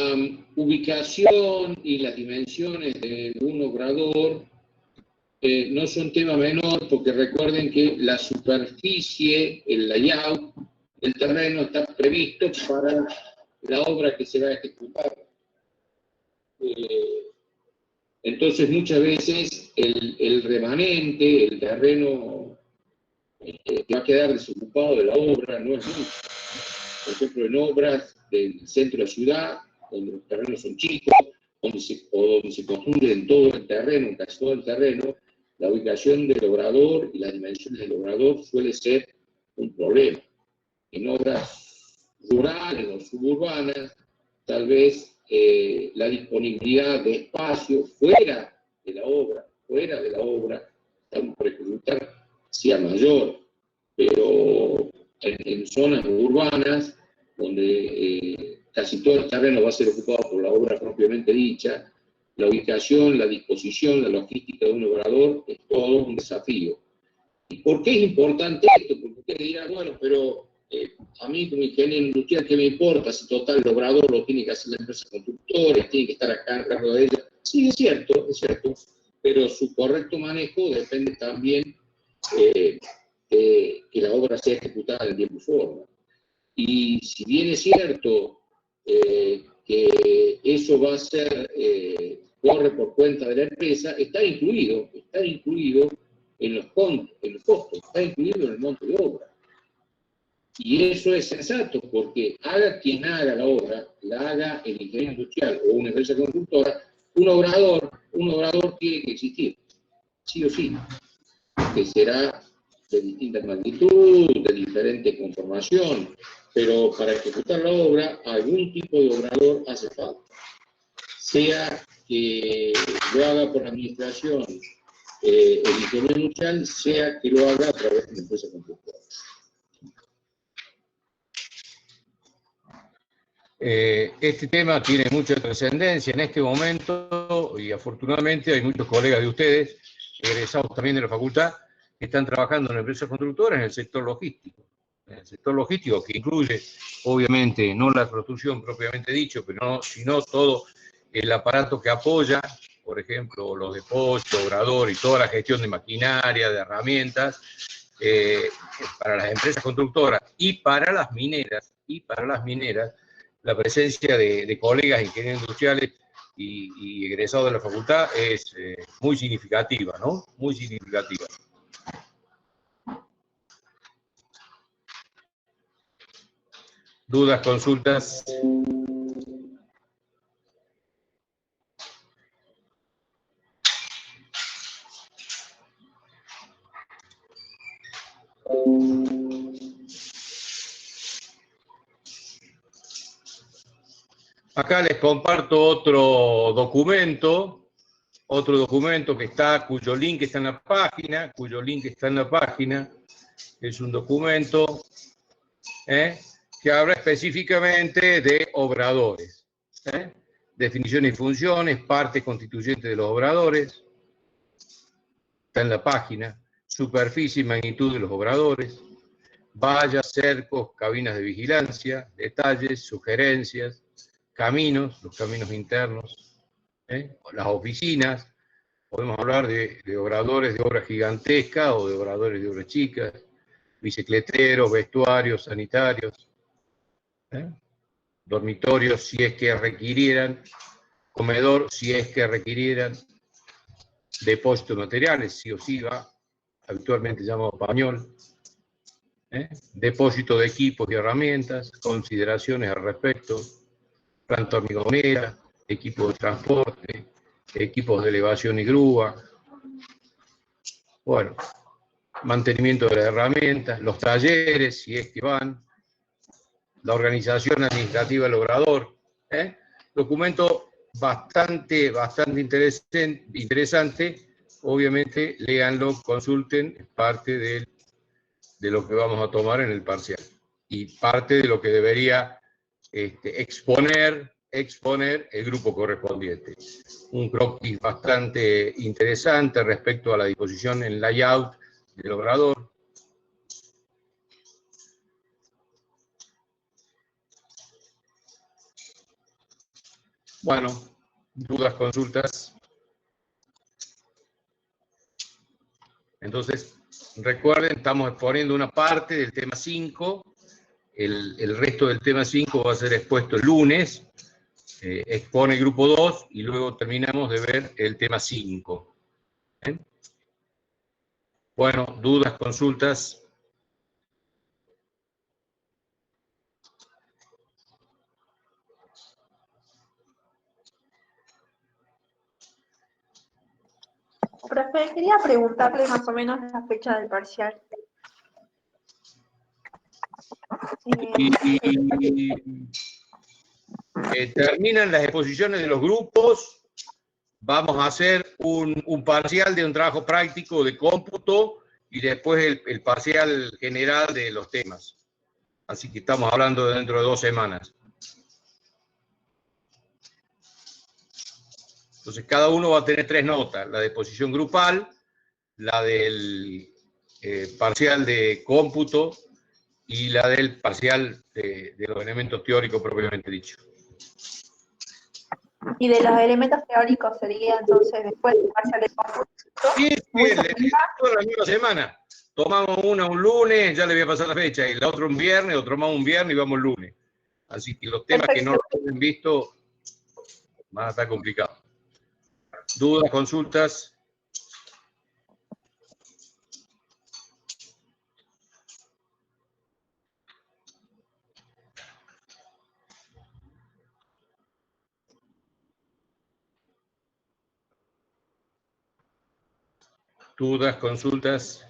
ubicación y las dimensiones de un obrador no son tema menor, porque recuerden que la superficie, el layout del terreno está previsto para la obra que se va a ejecutar. Entonces muchas veces el remanente, el terreno que va a quedar desocupado de la obra no es mucho. Por ejemplo, en obras del centro de la ciudad, donde los terrenos son chicos, donde se construye en todo el terreno, en casi todo el terreno, la ubicación del obrador y las dimensiones del obrador suele ser un problema. En obras rurales o suburbanas, tal vez la disponibilidad de espacio fuera de la obra, estamos por ejecutar, sea mayor, pero en zonas urbanas, donde casi todo el terreno va a ser ocupado por la obra propiamente dicha, la ubicación, la disposición, la logística de un obrador es todo un desafío. ¿Y por qué es importante esto? Porque usted dirá, bueno, pero a mí como ingeniero industrial, ¿qué me importa si total el obrador lo tiene que hacer la empresa constructora, tiene que estar acá en cargo de ella? Sí, es cierto, pero su correcto manejo depende también que la obra sea ejecutada en tiempo y forma. Y si bien es cierto que eso va a ser, corre por cuenta de la empresa, está incluido en los costos, está incluido en el monto de obra. Y eso es sensato, porque haga quien haga la obra, la haga el ingeniero industrial o una empresa constructora, un obrador tiene que existir, sí o sí, que será de distinta magnitud, de diferente conformación, pero para ejecutar la obra, algún tipo de obrador hace falta. Sea que lo haga por la administración el ingeniero industrial, sea que lo haga a través de una empresa constructora. Este tema tiene mucha trascendencia en este momento y afortunadamente hay muchos colegas de ustedes, egresados también de la facultad, que están trabajando en empresas constructoras en el sector logístico. En el sector logístico que incluye, obviamente, no la construcción propiamente dicho, sino todo el aparato que apoya, por ejemplo, los depósitos, obrador y toda la gestión de maquinaria, de herramientas, para las empresas constructoras y para las mineras, la presencia de colegas ingenieros industriales y egresados de la facultad es muy significativa, ¿no? Muy significativa. ¿Dudas, consultas? Acá les comparto otro documento que está, cuyo link está en la página, es un documento que habla específicamente de obradores, definiciones y funciones, partes constituyentes de los obradores, está en la página, superficie y magnitud de los obradores, vallas, cercos, cabinas de vigilancia, detalles, sugerencias, caminos, los caminos internos, las oficinas, podemos hablar de obradores de obra gigantesca o de obradores de obras chicas, bicicleteros, vestuarios, sanitarios, dormitorios si es que requirieran, comedor si es que requirieran, depósito de materiales, sí o sí va, habitualmente llamado pañol, depósito de equipos y herramientas, consideraciones al respecto, planta hormigonera, equipos de transporte, equipos de elevación y grúa. Bueno, mantenimiento de las herramientas, los talleres, si es que van, la organización administrativa del obrador. Documento bastante interesante. Obviamente, léanlo, consulten, es parte de lo que vamos a tomar en el parcial. Y parte de lo que debería exponer el grupo correspondiente. Un croquis bastante interesante respecto a la disposición en layout del obrador. Bueno, dudas, consultas. Entonces, recuerden, estamos exponiendo una parte del tema 5. El resto del tema 5 va a ser expuesto el lunes. Expone el grupo 2 y luego terminamos de ver el tema 5. Bueno, dudas, consultas. Profe, quería preguntarle más o menos la fecha del parcial. Terminan las exposiciones de los grupos. Vamos a hacer un parcial de un trabajo práctico de cómputo y después el parcial general de los temas. Así que estamos hablando de dentro de 2 semanas. Entonces, cada uno va a tener 3 notas, la de exposición grupal, la del parcial de cómputo y la del parcial de los elementos teóricos propiamente dicho. Y de los elementos teóricos sería entonces después del parcial de cómputo. Sí, toda la misma semana. Tomamos una un lunes, ya le voy a pasar la fecha, y la otra un viernes, otro más un viernes y vamos el lunes. Así que los temas que no lo tienen visto van a estar complicados. ¿Dudas, consultas? ¿Dudas, consultas?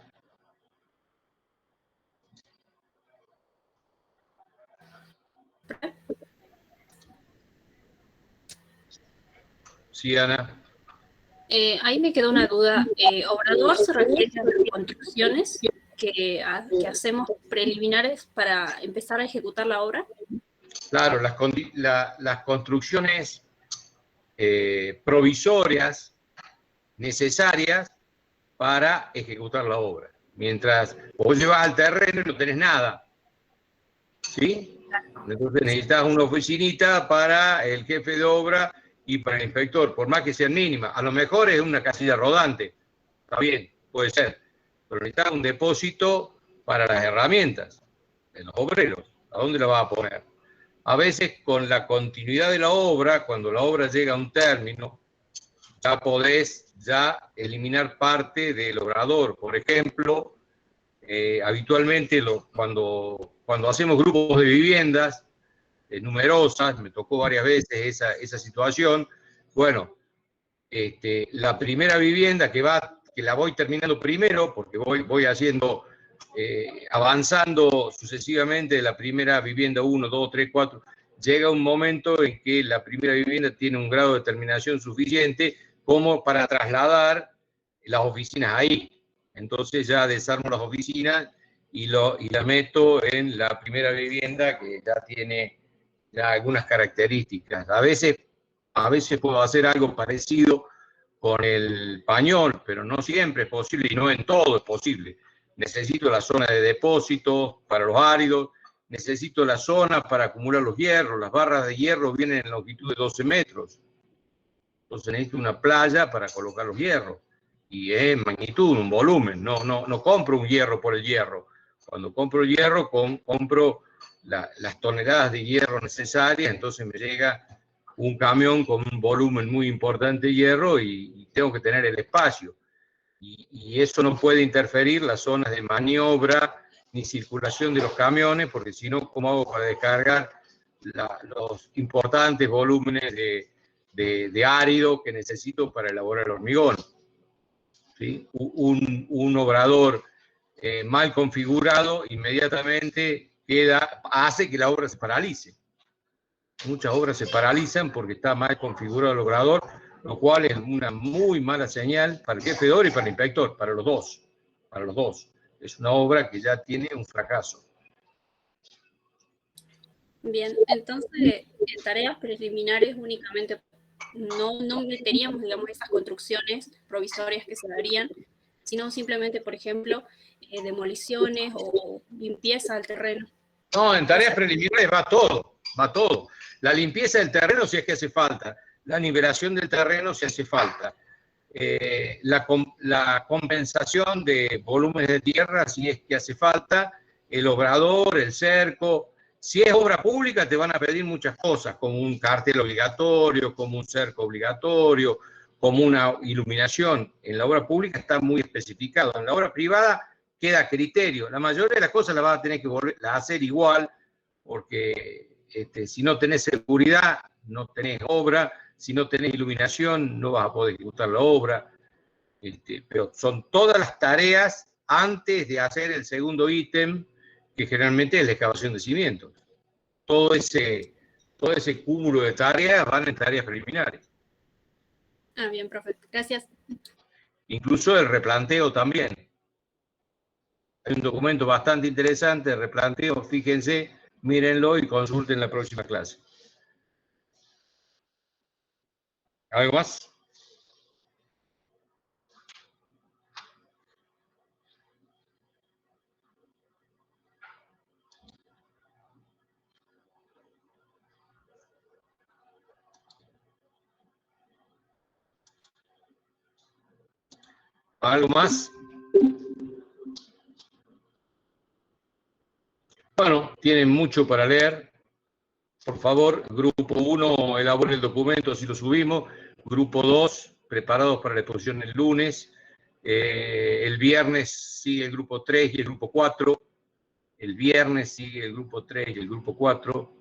Sí, Ana. Ahí me quedó una duda. ¿Obrador se refiere a las construcciones que hacemos preliminares para empezar a ejecutar la obra? Claro, las construcciones provisorias necesarias para ejecutar la obra. Mientras vos llevas al terreno y no tenés nada. ¿Sí? Entonces necesitas una oficinita para el jefe de obra y para el inspector, por más que sean mínimas. A lo mejor es una casilla rodante. Está bien, puede ser. Pero necesitas un depósito para las herramientas de los obreros. ¿A dónde la vas a poner? A veces con la continuidad de la obra, cuando la obra llega a un término, ya podés eliminar parte del obrador. Por ejemplo, habitualmente cuando hacemos grupos de viviendas numerosas, me tocó varias veces esa situación, bueno, la primera vivienda que la voy terminando primero, porque voy haciendo, avanzando sucesivamente de la primera vivienda 1, 2, 3, 4, llega un momento en que la primera vivienda tiene un grado de terminación suficiente como para trasladar las oficinas ahí. Entonces ya desarmo las oficinas y la meto en la primera vivienda que ya tiene algunas características. A veces puedo hacer algo parecido con el pañol, pero no siempre es posible y no en todo es posible. Necesito la zona de depósito para los áridos, necesito la zona para acumular los hierros. Las barras de hierro vienen en longitud de 12 metros. Entonces necesito una playa para colocar los hierros. Y es magnitud, un volumen. No compro un hierro por el hierro. Cuando compro hierro, compro las toneladas de hierro necesarias, entonces me llega un camión con un volumen muy importante de hierro y tengo que tener el espacio. Y eso no puede interferir las zonas de maniobra ni circulación de los camiones, porque si no, ¿cómo hago para descargar los importantes volúmenes de árido que necesito para elaborar el hormigón? ¿Sí? Un obrador mal configurado, inmediatamente hace que la obra se paralice. Muchas obras se paralizan porque está mal configurado el obrador, lo cual es una muy mala señal para el jefe de obra y para el inspector, para los dos. Para los dos. Es una obra que ya tiene un fracaso. Bien, entonces en tareas preliminares únicamente no meteríamos, digamos, esas construcciones provisorias que se darían, sino simplemente, por ejemplo, demoliciones o limpieza del terreno. No, en tareas preliminares va todo. La limpieza del terreno si es que hace falta, la nivelación del terreno si hace falta, la compensación de volúmenes de tierra si es que hace falta, el obrador, el cerco. Si es obra pública te van a pedir muchas cosas, como un cartel obligatorio, como un cerco obligatorio, como una iluminación. En la obra pública está muy especificado. En la obra privada queda a criterio. La mayoría de las cosas las vas a tener que volver a hacer igual, porque si no tenés seguridad, no tenés obra. Si no tenés iluminación, no vas a poder ejecutar la obra. Pero son todas las tareas antes de hacer el segundo ítem, que generalmente es la excavación de cimientos. Todo ese cúmulo de tareas van en tareas preliminares. Ah, bien, profe. Gracias. Incluso el replanteo también. Hay un documento bastante interesante, el replanteo, fíjense, mírenlo y consulten la próxima clase. ¿Algo más? ¿Algo más? Bueno, tienen mucho para leer. Por favor, grupo 1, elabore el documento, si lo subimos. Grupo 2, preparados para la exposición el lunes. El viernes sigue el grupo 3 y el grupo 4. El viernes sigue el grupo 3 y el grupo 4.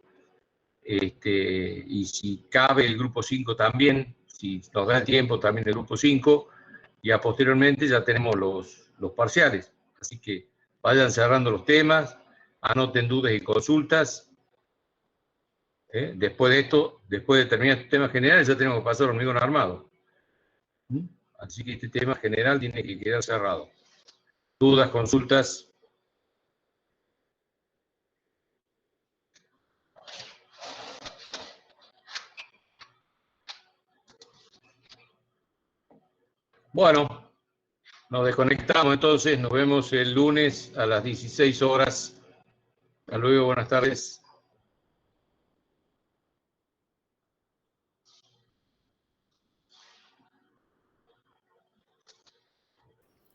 Y si cabe el grupo 5 también, si nos da el tiempo también el grupo 5. Ya posteriormente ya tenemos los parciales. Así que vayan cerrando los temas, anoten dudas y consultas. Después de esto, después de terminar estos temas generales, ya tenemos que pasar al hormigón armado. Así que este tema general tiene que quedar cerrado. ¿Dudas, consultas? Bueno, nos desconectamos entonces, nos vemos el lunes a las 16 horas. Hasta luego, buenas tardes.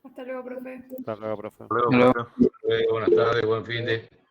Hasta luego, profe. Hasta luego, profe. Hasta luego, buenas tardes, buen fin de...